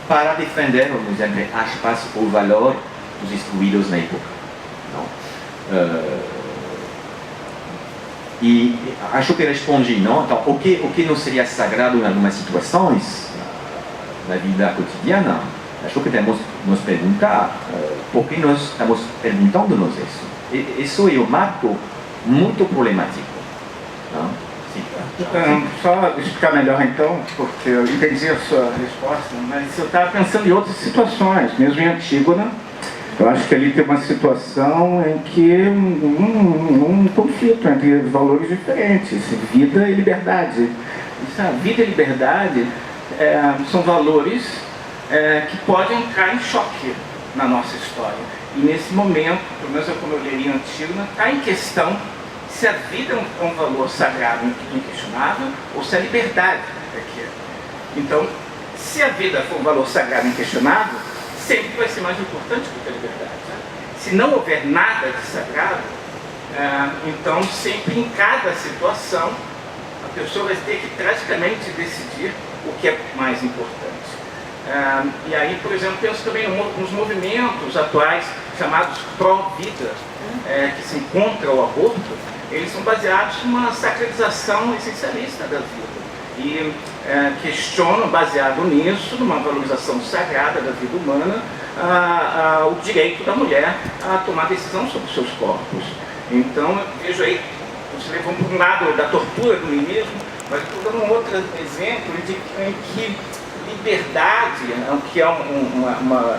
para defender, vamos dizer, entre aspas, o valor dos excluídos na época. E acho que respondi, não? Então, o que não seria sagrado em algumas situações na vida cotidiana? Acho que temos que nos perguntar por que nós estamos perguntando-nos isso. Isso é um marco muito problemático. Não? Só explicar melhor então, porque eu entendi a sua resposta, mas eu estava pensando em outras situações, mesmo em Antígona. Eu acho que ali tem uma situação em que um conflito entre valores diferentes, vida e liberdade. Vida e liberdade são valores que podem entrar em choque na nossa história. E nesse momento, pelo menos como eu leria em Antígona, está em questão se a vida é um valor sagrado inquestionável ou se a liberdade é que é. Então, se a vida for um valor sagrado inquestionável, sempre vai ser mais importante do que a liberdade. Né? Se não houver nada de sagrado, então sempre em cada situação a pessoa vai ter que tragicamente decidir o que é mais importante. E aí, por exemplo, penso também nos movimentos atuais chamados pró-vida, que se encontra o aborto. Eles são baseados numa sacralização essencialista da vida e questionam, baseado nisso, numa valorização sagrada da vida humana, o direito da mulher a tomar decisão sobre os seus corpos. Então, eu vejo aí, você levou para um lado da tortura do niilismo, mas estou dando um outro exemplo em que liberdade, que é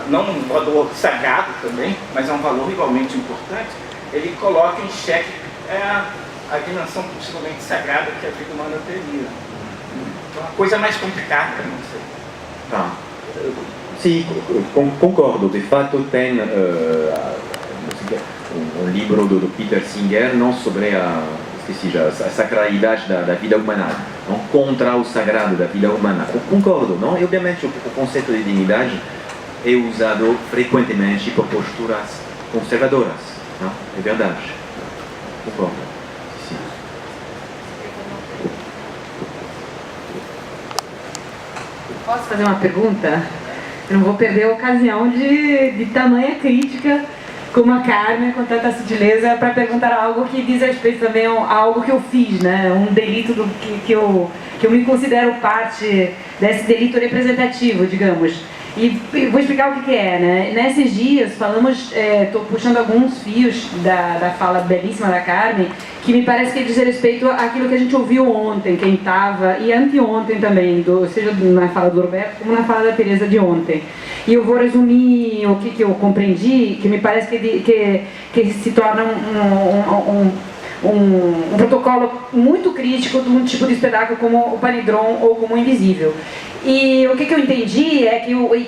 não um valor sagrado também, mas é um valor igualmente importante, ele coloca em xeque a dimensão possivelmente sagrada que a vida humana teria. Então, uma coisa mais complicada, não sei. Tá. Sim, concordo. De fato, tem um livro do Peter Singer não sobre a sacralidade da vida humana, não contra o sagrado da vida humana. Eu concordo, não? E, obviamente, o conceito de dignidade é usado frequentemente por posturas conservadoras, não? É verdade. Concordo. Sim. Posso fazer uma pergunta? Eu não vou perder a ocasião de tamanha crítica como a Carmen, com tanta sutileza, para perguntar algo que diz respeito também a algo que eu fiz, né? Um delito que eu me considero parte desse delito representativo, digamos. E vou explicar o que é, né? Nesses dias falamos, estou puxando alguns fios da fala belíssima da Carmen, que me parece que diz respeito àquilo que a gente ouviu ontem, quem estava, e anteontem também, seja na fala do Roberto como na fala da Teresa de ontem. E eu vou resumir o que eu compreendi, que me parece que se torna um protocolo muito crítico de um tipo de espetáculo como o Panidron ou como o Invisível. E o que eu entendi é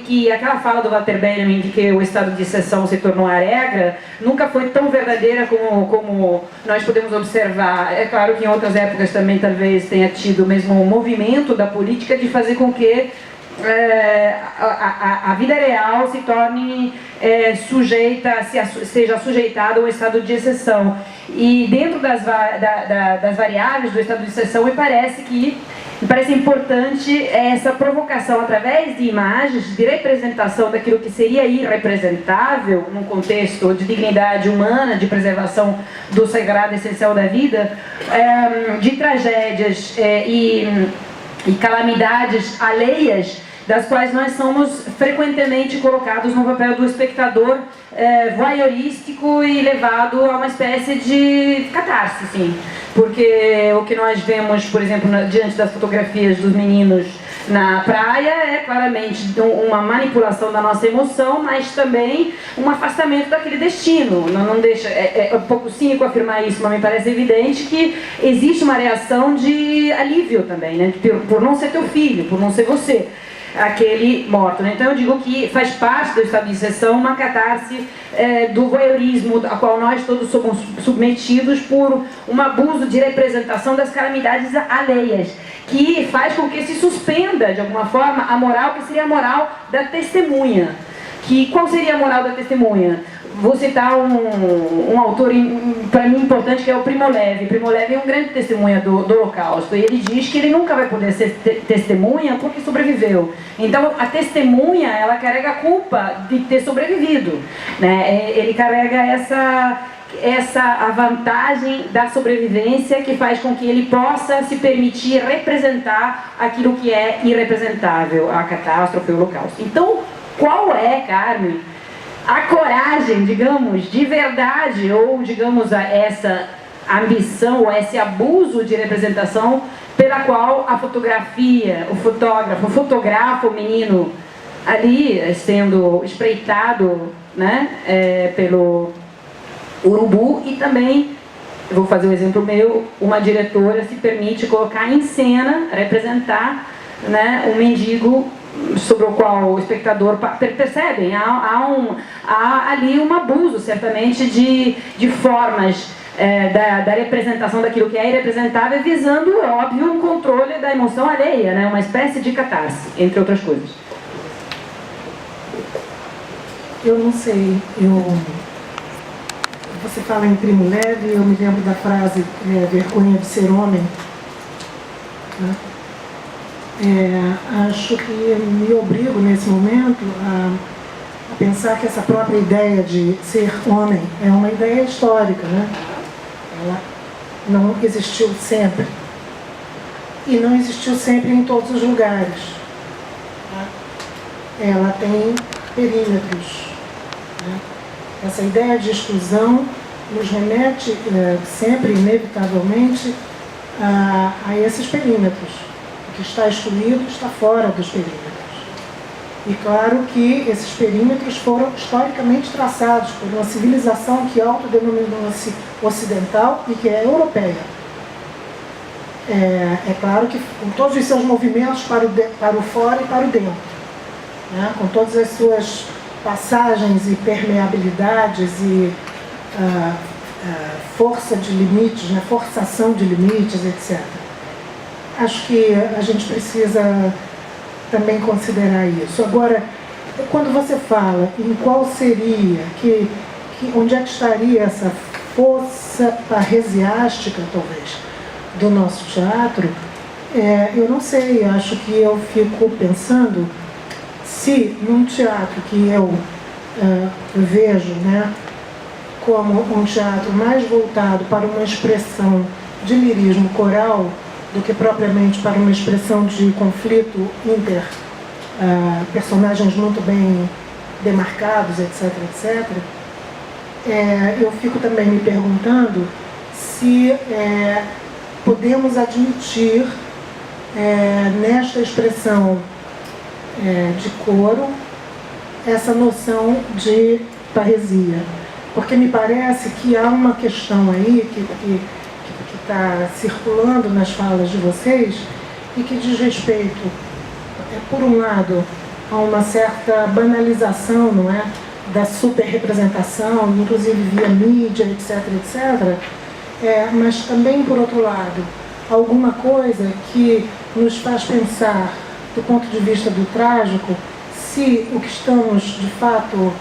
que aquela fala do Walter Benjamin de que o estado de exceção se tornou a regra nunca foi tão verdadeira como nós podemos observar. É claro que em outras épocas também talvez tenha tido o mesmo movimento da política de fazer com que a vida real se torne seja sujeitada a um estado de exceção. E dentro das variáveis do estado de exceção, me parece que me parece importante essa provocação através de imagens de representação daquilo que seria irrepresentável num contexto de dignidade humana, de preservação do sagrado essencial da vida, de tragédias e calamidades alheias, das quais nós somos frequentemente colocados no papel do espectador voyeurístico e levado a uma espécie de catarse, sim. Porque o que nós vemos, por exemplo, diante das fotografias dos meninos na praia é claramente uma manipulação da nossa emoção, mas também um afastamento daquele destino. Não deixa, é um pouco cínico afirmar isso, mas me parece evidente que existe uma reação de alívio também, né? Por não ser teu filho, por não ser você, aquele morto, né? Então eu digo que faz parte do estado de exceção uma catarse do voyeurismo, a qual nós todos somos submetidos por um abuso de representação das calamidades alheias, que faz com que se suspenda de alguma forma a moral, que seria a moral da testemunha. Qual seria a moral da testemunha? Vou citar um autor, para mim, importante, que é o Primo Levi. Primo Levi é um grande testemunha do Holocausto. E ele diz que ele nunca vai poder ser testemunha porque sobreviveu. Então, a testemunha, ela carrega a culpa de ter sobrevivido, né? Ele carrega a vantagem da sobrevivência, que faz com que ele possa se permitir representar aquilo que é irrepresentável, a catástrofe, o Holocausto. Então, qual é, Carmen, a coragem, digamos, de verdade, ou digamos essa ambição, ou esse abuso de representação pela qual a fotografia, o fotógrafo fotografa o menino ali sendo espreitado, né, pelo urubu, e também, eu vou fazer um exemplo meu, uma diretora se permite colocar em cena, representar, né, um mendigo sobre o qual o espectador percebe, há ali um abuso, certamente, de formas da representação daquilo que é irrepresentável, visando, óbvio, um controle da emoção alheia, né? Uma espécie de catarse, entre outras coisas. Eu não sei, você fala em Primo Levi, eu me lembro da frase vergonha de ser homem, né? Acho que me obrigo nesse momento a pensar que essa própria ideia de ser homem é uma ideia histórica, né? Ela não existiu sempre. E não existiu sempre em todos os lugares. Ela tem perímetros, né? Essa ideia de exclusão nos remete sempre, inevitavelmente, a esses perímetros. O que está excluído está fora dos perímetros. E claro que esses perímetros foram historicamente traçados por uma civilização que autodenominou-se ocidental e que é europeia. É claro que com todos os seus movimentos para o fora e para o dentro, né? Com todas as suas passagens e permeabilidades e força de limites, né? Forçação de limites, etc. Acho que a gente precisa também considerar isso. Agora, quando você fala em qual seria, onde é que estaria essa força parresiástica, talvez, do nosso teatro, eu não sei, acho que eu fico pensando se num teatro que eu vejo, né, como um teatro mais voltado para uma expressão de lirismo coral, do que propriamente para uma expressão de conflito inter personagens muito bem demarcados, etc, etc. Eu fico também me perguntando se podemos admitir nesta expressão de coro essa noção de parresia, porque me parece que há uma questão aí que está circulando nas falas de vocês e que diz respeito, por um lado, a uma certa banalização, não é, da superrepresentação, inclusive via mídia, etc, etc, mas também, por outro lado, alguma coisa que nos faz pensar, do ponto de vista do trágico, se o que estamos, de fato,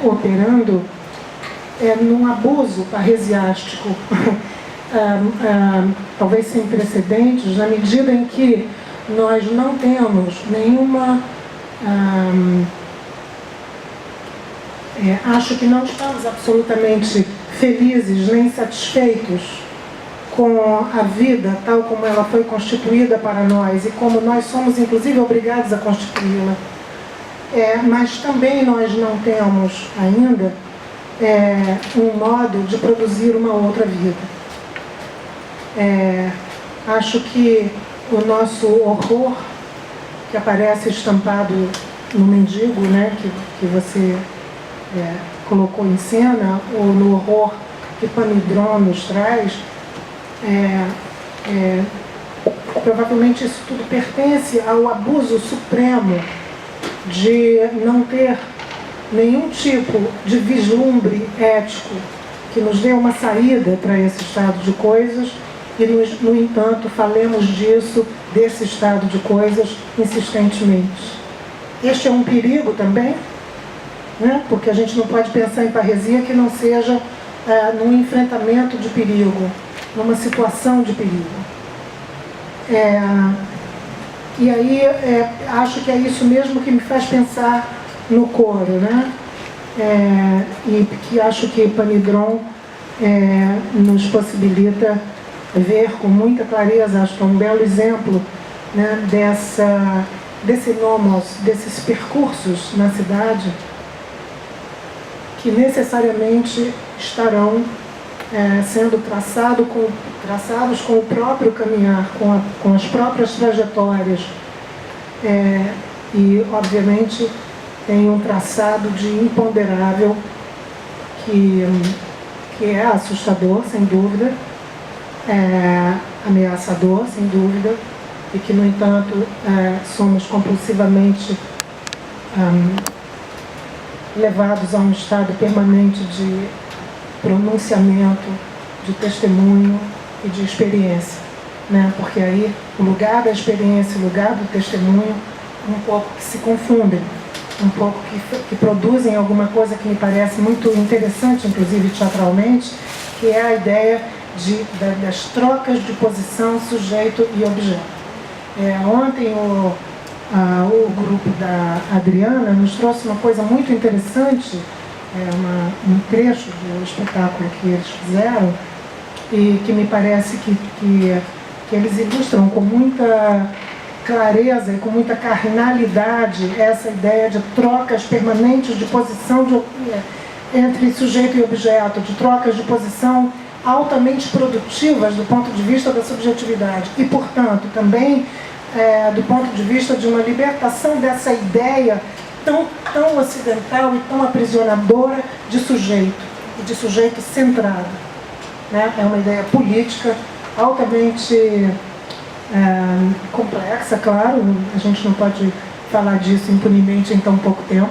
operando num abuso parresiástico talvez sem precedentes, na medida em que nós não temos nenhuma... acho que não estamos absolutamente felizes nem satisfeitos com a vida tal como ela foi constituída para nós e como nós somos inclusive obrigados a constituí-la. Mas também nós não temos ainda um modo de produzir uma outra vida. Acho que o nosso horror, que aparece estampado no mendigo, né, que você colocou em cena, ou no horror que Panidron nos traz, provavelmente isso tudo pertence ao abuso supremo de não ter nenhum tipo de vislumbre ético que nos dê uma saída para esse estado de coisas e, no entanto, falemos desse estado de coisas insistentemente. Este é um perigo também, né? Porque a gente não pode pensar em parresia que não seja num enfrentamento de perigo, numa situação de perigo. E aí, acho que é isso mesmo que me faz pensar no coro, né? E que acho que Panidron nos possibilita ver com muita clareza. Acho que é um belo exemplo, né, desse nomos, desses percursos na cidade que necessariamente estarão sendo traçados com o próprio caminhar, com as próprias trajetórias. E, obviamente, tem um traçado de imponderável que é assustador, sem dúvida, ameaçador, sem dúvida, e que, no entanto, somos compulsivamente levados a um estado permanente de pronunciamento, de testemunho e de experiência, né? Porque aí o lugar da experiência e o lugar do testemunho um pouco que se confundem, um pouco que produzem alguma coisa que me parece muito interessante, inclusive teatralmente, que é a ideia das trocas de posição, sujeito e objeto. Ontem o grupo da Adriana nos trouxe uma coisa muito interessante, um trecho do espetáculo que eles fizeram, e que me parece que eles ilustram com muita clareza e com muita carnalidade essa ideia de trocas permanentes de posição entre sujeito e objeto, de trocas de posição altamente produtivas do ponto de vista da subjetividade e, portanto, também do ponto de vista de uma libertação dessa ideia tão ocidental e tão aprisionadora de sujeito, e de sujeito centrado, né? É uma ideia política altamente complexa, claro, a gente não pode falar disso impunemente em tão pouco tempo,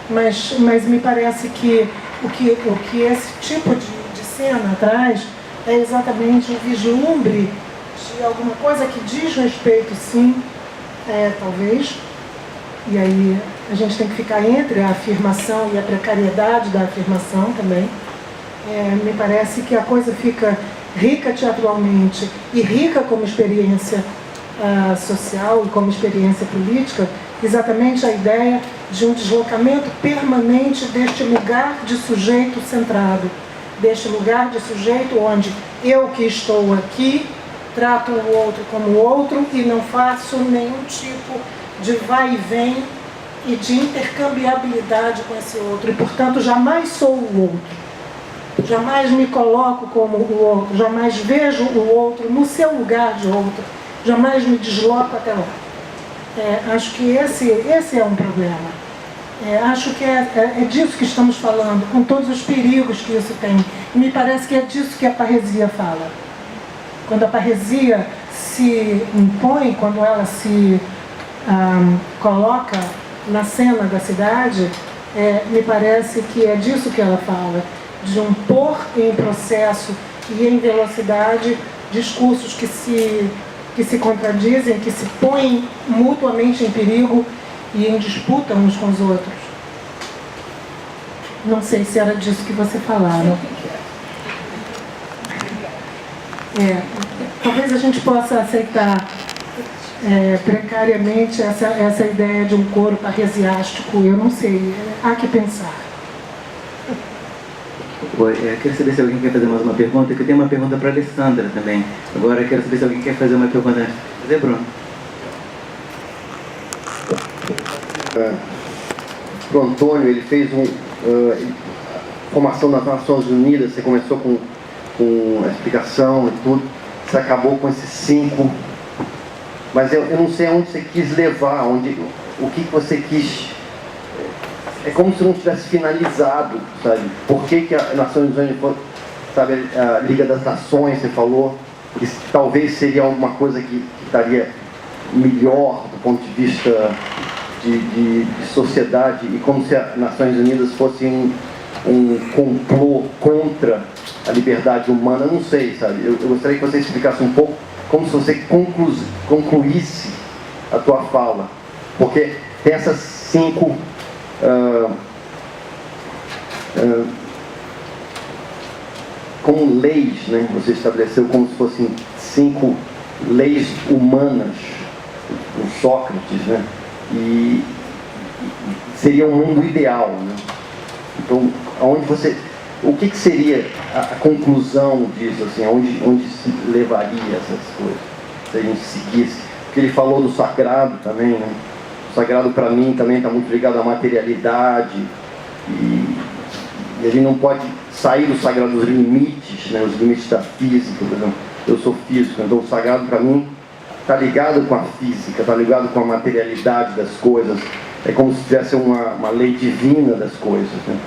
mas me parece que o que esse tipo de cena traz é exatamente um vislumbre de alguma coisa que diz respeito, sim, talvez, e aí a gente tem que ficar entre a afirmação e a precariedade da afirmação também. Me parece que a coisa fica rica teatralmente e rica como experiência social e como experiência política, exatamente a ideia de um deslocamento permanente deste lugar de sujeito centrado, deste lugar de sujeito onde eu que estou aqui trato o outro como outro e não faço nenhum tipo de vai e vem e de intercambiabilidade com esse outro, e portanto jamais sou o outro, jamais me coloco como o outro, jamais vejo o outro no seu lugar de outro, jamais me desloco até lá. Acho que esse é um problema. Acho que é disso que estamos falando, com todos os perigos que isso tem. E me parece que é disso que a parresia fala. Quando a parresia se impõe, quando ela se coloca na cena da cidade, me parece que é disso que ela fala, de um pôr em processo e em velocidade discursos que se contradizem, que se põem mutuamente em perigo e em disputa uns com os outros. Não sei se era disso que você falava. Talvez a gente possa aceitar precariamente essa ideia de um coro parresiástico, eu não sei, há que pensar. Quero saber se alguém quer fazer mais uma pergunta, que eu tenho uma pergunta para a Alessandra também. Agora quero saber se alguém quer fazer uma pergunta antes. Fazer, Bruno? O Antônio, ele fez formação das Nações Unidas, você começou com a explicação e tudo, você acabou com esses 5, mas eu não sei aonde você quis levar, o que você quis. É como se não tivesse finalizado, sabe? Por que a Nações Unidas, sabe, a Liga das Nações, você falou, que talvez seria alguma coisa que estaria melhor do ponto de vista de sociedade, e como se as Nações Unidas fosse um complô contra a liberdade humana, não sei, sabe? Eu gostaria que você explicasse um pouco, como se você concluísse a tua fala, porque tem essas 5 como leis, né? Você estabeleceu como se fossem 5 leis humanas, o Sócrates, né? E seria um mundo ideal, né? Então, o que seria a conclusão disso, assim, onde se levaria essas coisas, se a gente seguisse? Porque ele falou do sagrado também, né? O sagrado para mim também está muito ligado à materialidade, e a gente não pode sair do sagrado dos limites, né? Os limites da física, por exemplo. Eu sou físico, então o sagrado para mim está ligado com a física, está ligado com a materialidade das coisas. É como se tivesse uma lei divina das coisas, né?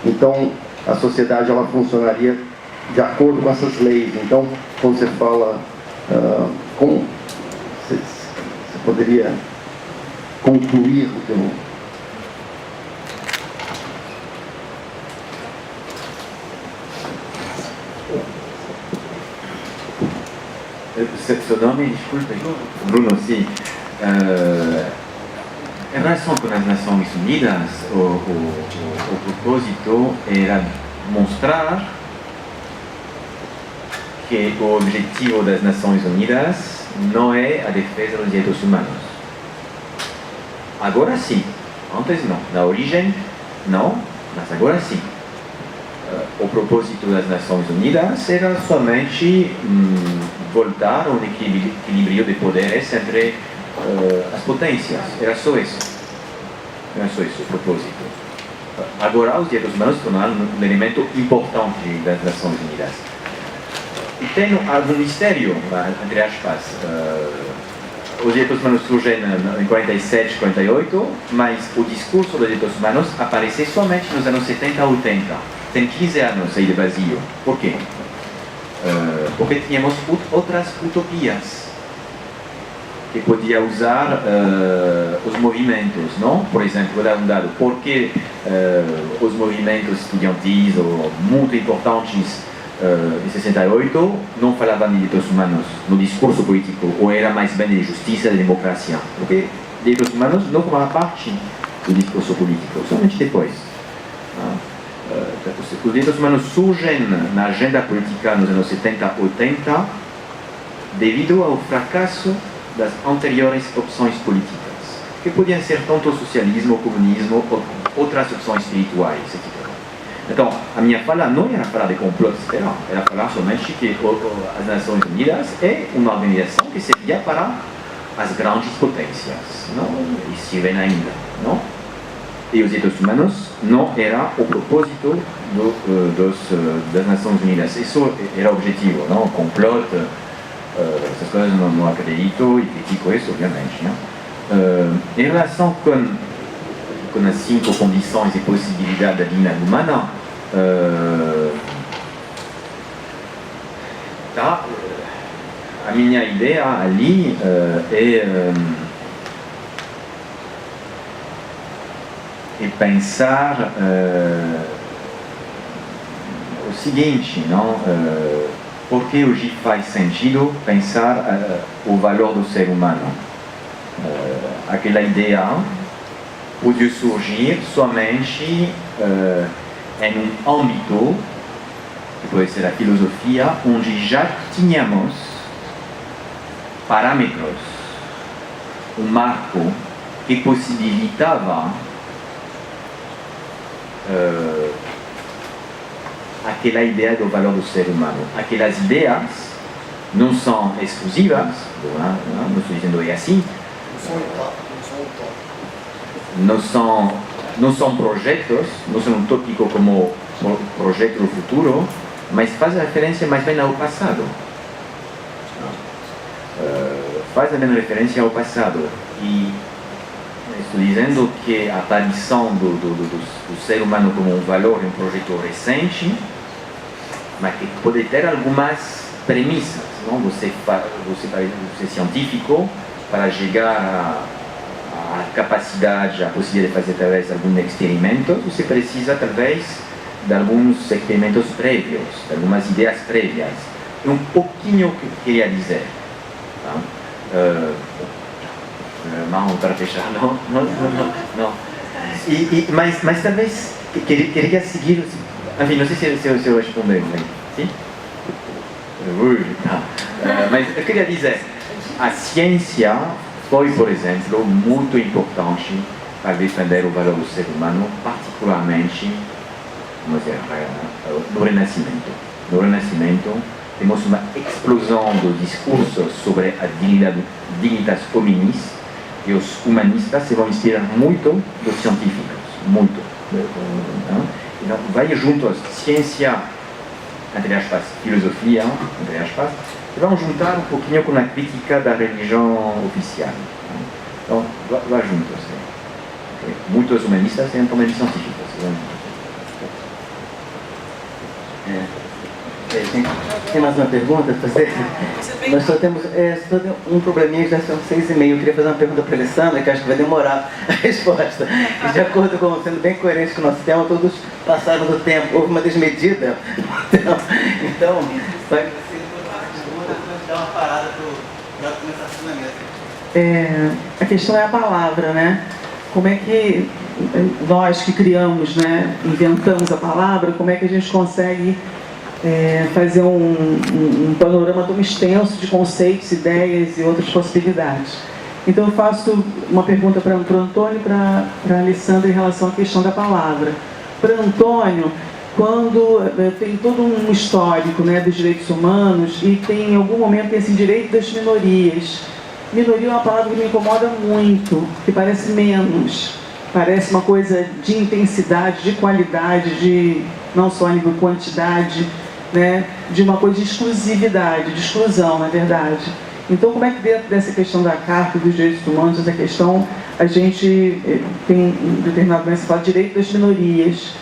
Então a sociedade ela funcionaria de acordo com essas leis. Então, quando você fala, como você poderia concluir o teu... Seu nome, desculpe. Bruno, sim. Em relação com as Nações Unidas, o propósito era mostrar que o objetivo das Nações Unidas não é a defesa dos direitos humanos. Agora sim, antes não. Na origem, não, mas agora sim. O propósito das Nações Unidas era somente voltar a um equilíbrio de poderes entre as potências. Era só isso. Era só isso o propósito. Agora, os direitos humanos se tornaram um elemento importante das Nações Unidas. E tem algum mistério, entre aspas. Os direitos humanos surgem em 47, 48, mas o discurso dos direitos humanos aparece somente nos anos 70 e 80. Tem 15 anos aí de vazio. Por quê? Porque tínhamos outras utopias que podia usar os movimentos, não? Por exemplo, vou dar um dado. Por que os movimentos estudantis ou muito importantes em 68 não falavam de direitos humanos no discurso político, ou era mais bem de justiça e de democracia? Porque direitos humanos não formavam parte do discurso político, somente depois. Os direitos humanos surgem na agenda política nos anos 70 e 80 devido ao fracasso das anteriores opções políticas, que podiam ser tanto o socialismo, o comunismo, ou outras opções espirituais, etc. Então, a minha fala não era falar de complô, etc. Era falar somente que as Nações Unidas é uma organização que servia para as grandes potências, não? E servem ainda, não? E os direitos humanos não era o propósito das Nações Unidas. Isso era o objetivo, não? O complô, essas coisas não acredito e critico isso, obviamente, não? Em relação com as 5 condições e possibilidades da dignidade humana, a minha ideia ali é pensar o seguinte, não? Porque hoje faz sentido pensar o valor do ser humano. Aquela ideia pode surgir somente em um âmbito que pode ser a filosofia, onde já tínhamos parâmetros, um marco que possibilitava aquela ideia do valor do ser humano. Aquelas ideias não são exclusivas, não estou dizendo é assim, não são projetos, não são um tópico como projeto do futuro, mas faz referência mais bem ao passado. Faz também referência ao passado. E estou dizendo que a aparição do ser humano como um valor em um projeto recente, mas que pode ter algumas premissas. Não? Você é científico, para chegar à capacidade, à possibilidade de fazer através de alguns experimentos, você precisa talvez de alguns experimentos prévios, de algumas ideias prévias. É um pouquinho o que eu queria dizer. Tá? Mão para fechar, não. Mas talvez queria seguir, enfim, não sei se eu responder, sim? Tá. Mas eu queria dizer, a ciência foi, por exemplo, muito importante para defender o valor do ser humano, particularmente no Renascimento. No Renascimento, temos uma explosão dos discursos sobre a dignitas hominis, e os humanistas se vão inspirar muito dos científicos, muito. Então, vai juntos ciência, entre aspas, filosofia, entre aspas, e vão juntar um pouquinho com a crítica da religião oficial. Então, vai juntos. Okay? Muitos humanistas têm também científicos. Tem mais uma pergunta para fazer? Nós só temos um probleminha, já são 6h30. Eu queria fazer uma pergunta para a Alessandra, que acho que vai demorar a resposta. E de acordo com, sendo bem coerente com o nosso tema, todos passaram do tempo. Houve uma desmedida. Então vai ser dar uma parada para começar a fundamento. A questão é a palavra, né? Como é que nós que criamos, né, inventamos a palavra, como é que a gente consegue fazer um panorama tão extenso de conceitos, ideias e outras possibilidades. Então eu faço uma pergunta para o Antônio e para a Alessandra em relação à questão da palavra. Para Antônio, quando tem todo um histórico, né, dos direitos humanos e tem em algum momento esse direito das minorias. Minoria é uma palavra que me incomoda muito, que parece menos, parece uma coisa de intensidade, de qualidade, de não só a nível de quantidade, né, de uma coisa de exclusividade, de exclusão, na verdade. Então, como é que dentro dessa questão da Carta dos Direitos Humanos, essa questão, a gente tem um determinado momento que fala direito das minorias.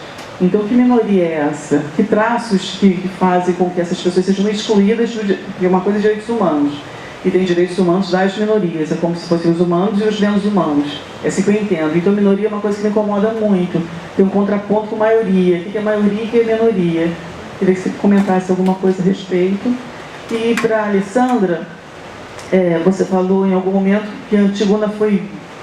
Então, que minoria é essa? Que traços que fazem com que essas pessoas sejam excluídas de uma coisa de direitos humanos? E tem direitos humanos das minorias, é como se fossem os humanos e os menos humanos. É assim que eu entendo. Então, minoria é uma coisa que me incomoda muito. Tem um contraponto com maioria. O que é maioria e o que é minoria? Queria que você comentasse alguma coisa a respeito. E para a Alessandra, você falou em algum momento que a Antígona foi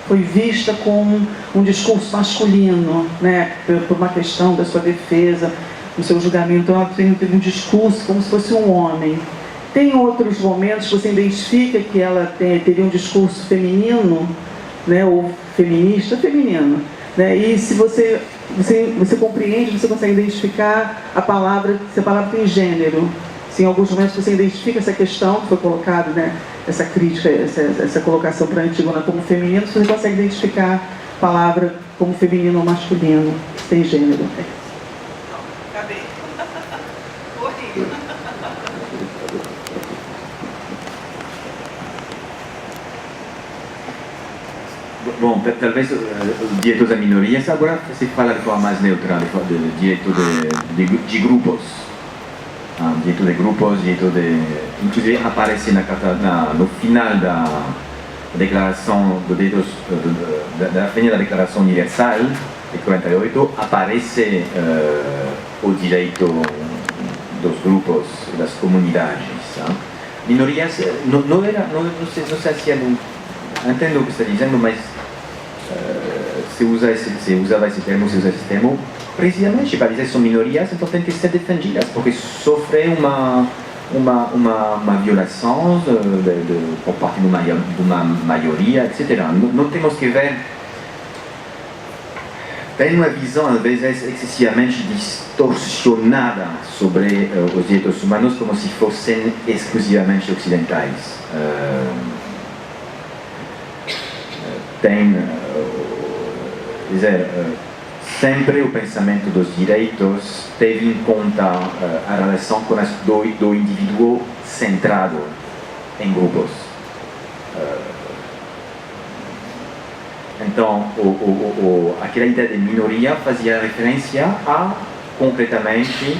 vista como um discurso masculino, né, por uma questão da sua defesa, no seu julgamento. Ela teve um discurso como se fosse um homem. Tem outros momentos que você identifica que ela teria um discurso feminino, né, ou feminista, feminino, né? E se você compreende, você consegue identificar a palavra, se a palavra tem gênero. Se em alguns momentos você identifica essa questão que foi colocada, né, essa crítica, essa colocação para a Antígona como feminino, você consegue identificar a palavra como feminino ou masculino, se tem gênero. Acabei. Horrível. Bom, talvez o direito das minorias agora se fala de forma mais neutral, de direito de grupos. Direito de grupos, inclusive aparece no final da declaração dos direitos, da Declaração Universal de 48, aparece o direito dos grupos, das comunidades. Minorias, não se hacía, entendo o que está dizendo, mas se usava esse termo, precisamente, eles são minorias, então têm que ser defendidas, porque sofrem uma violação por parte de uma maioria, etc. Não temos que ver. Tem uma visão, às vezes, excessivamente distorcionada sobre os direitos humanos, como se fossem exclusivamente ocidentais. Tem, sempre o pensamento dos direitos teve em conta a relação com do indivíduo centrado em grupos. Então, aquela ideia de minoria fazia referência concretamente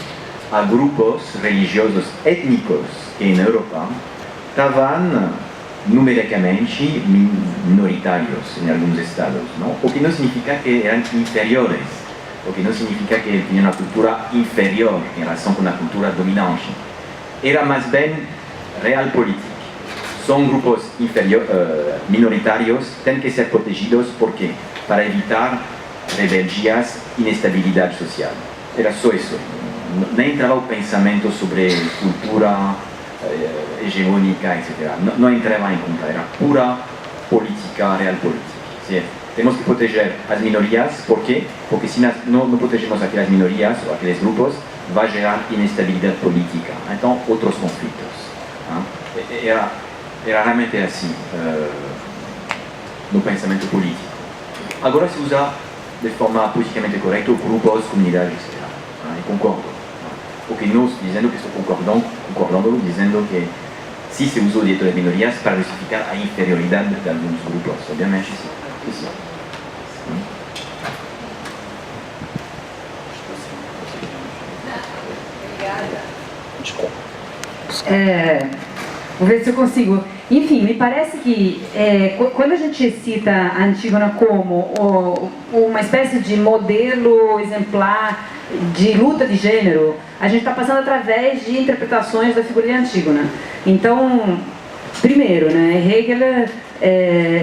a grupos religiosos étnicos que na Europa estavam numericamente minoritários em alguns estados, não? O que não significa que eram inferiores, o que não significa que tinham uma cultura inferior em relação com a cultura dominante. Era mais bem realpolitik. São grupos minoritários, têm que ser protegidos, por quê? Para evitar rebeldias e inestabilidade social. Era só isso. Nem entrava o pensamento sobre cultura hegemônica, etc. Não entrava em conta, era pura política, realpolitik. Temos que proteger as minorias, por quê? Porque se não protegemos aquelas minorias ou aqueles grupos, vai gerar inestabilidade política. Então, outros conflitos. Era realmente assim no pensamento político. Agora se usa de forma politicamente correta grupos, comunidades, etc. E concordo. O que nós dizendo que estou concordando, dizendo que se usa o direito das minorias para justificar a inferioridade de alguns grupos, obviamente sim. Vou ver se eu consigo. Enfim, me parece que quando a gente cita a Antígona como uma espécie de modelo exemplar de luta de gênero, a gente está passando através de interpretações da figura de Antígona. Então, primeiro, Hegel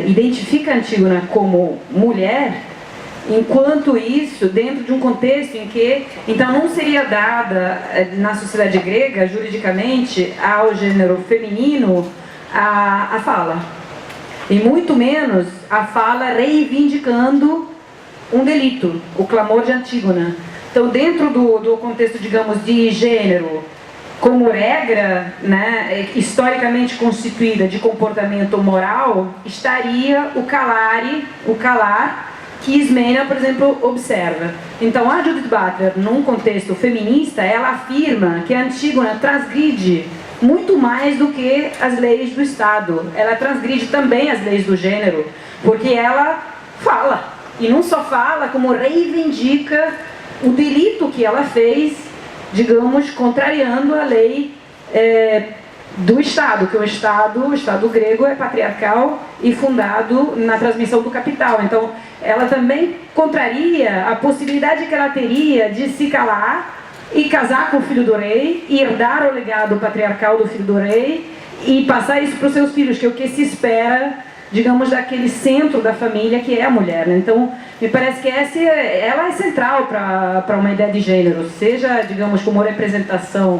identifica a Antígona como mulher, enquanto isso, dentro de um contexto em que, então, não seria dada na sociedade grega, juridicamente, ao gênero feminino a fala. E muito menos a fala reivindicando um delito, o clamor de Antígona. Então, dentro do contexto, digamos, de gênero, como regra, historicamente constituída de comportamento moral, estaria o calar, que Ismênia, por exemplo, observa. Então, a Judith Butler, num contexto feminista, ela afirma que a Antígona transgride muito mais do que as leis do Estado. Ela transgride também as leis do gênero, porque ela fala, e não só fala, como reivindica o delito que ela fez, digamos, contrariando a lei do Estado, que o Estado grego é patriarcal e fundado na transmissão do capital. Então, ela também contraria a possibilidade que ela teria de se calar e casar com o filho do rei, e herdar o legado patriarcal do filho do rei, e passar isso para os seus filhos, que é o que se espera, digamos, daquele centro da família que é a mulher. Então, me parece que ela é central para uma ideia de gênero, seja, digamos, como representação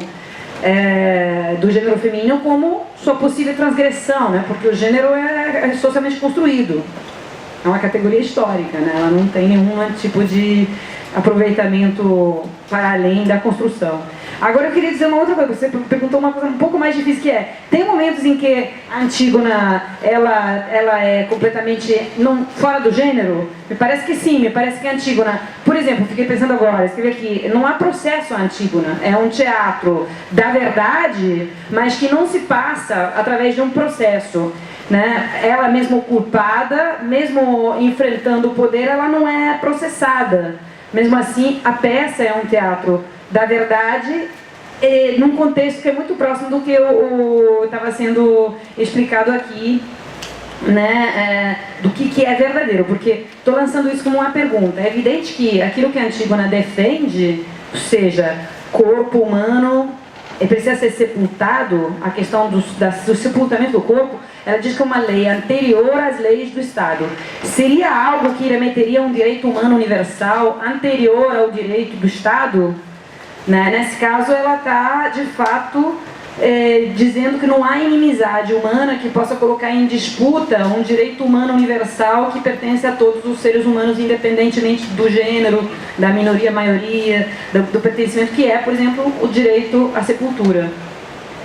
do gênero feminino, como sua possível transgressão, porque o gênero é socialmente construído, é uma categoria histórica, ela não tem nenhum tipo de aproveitamento para além da construção. Agora eu queria dizer uma outra coisa, você perguntou uma coisa um pouco mais difícil, que tem momentos em que a Antígona ela é completamente fora do gênero? Me parece que sim, me parece que a Antígona, por exemplo, fiquei pensando agora, escrevi aqui, não há processo a Antígona, é um teatro da verdade, mas que não se passa através de um processo. Ela mesmo culpada, mesmo enfrentando o poder, ela não é processada. Mesmo assim, a peça é um teatro da verdade, num contexto que é muito próximo do que estava sendo explicado aqui, do que é verdadeiro. Porque estou lançando isso como uma pergunta. É evidente que aquilo que a Antígona defende, ou seja, corpo humano precisa ser sepultado, a questão do sepultamento do corpo, ela diz que é uma lei anterior às leis do Estado. Seria algo que remeteria a um direito humano universal anterior ao direito do Estado? Né? Nesse caso, ela está, de fato, dizendo que não há inimizade humana que possa colocar em disputa um direito humano universal que pertence a todos os seres humanos, independentemente do gênero, da minoria, maioria, do pertencimento, que é, por exemplo, o direito à sepultura.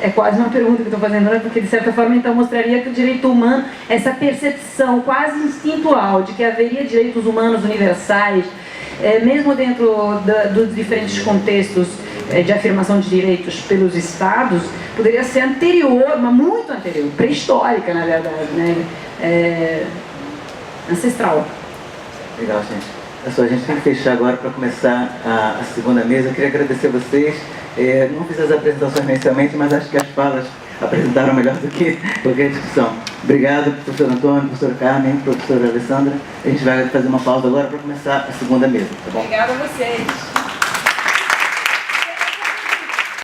É quase uma pergunta que eu estou fazendo, né? Porque de certa forma então mostraria que o direito humano, essa percepção quase instintual de que haveria direitos humanos universais, mesmo dentro dos diferentes contextos de afirmação de direitos pelos Estados, poderia ser anterior, mas muito anterior, pré-histórica na verdade, né? Ancestral. Legal, gente. A gente tem que fechar agora para começar a segunda mesa. Eu queria agradecer a vocês. Não fiz as apresentações inicialmente, mas acho que as falas apresentaram melhor do que qualquer discussão. Obrigado, professor Antônio, professora Carmen, professora Alessandra. A gente vai fazer uma pausa agora para começar a segunda mesa, tá bom? Obrigada a vocês.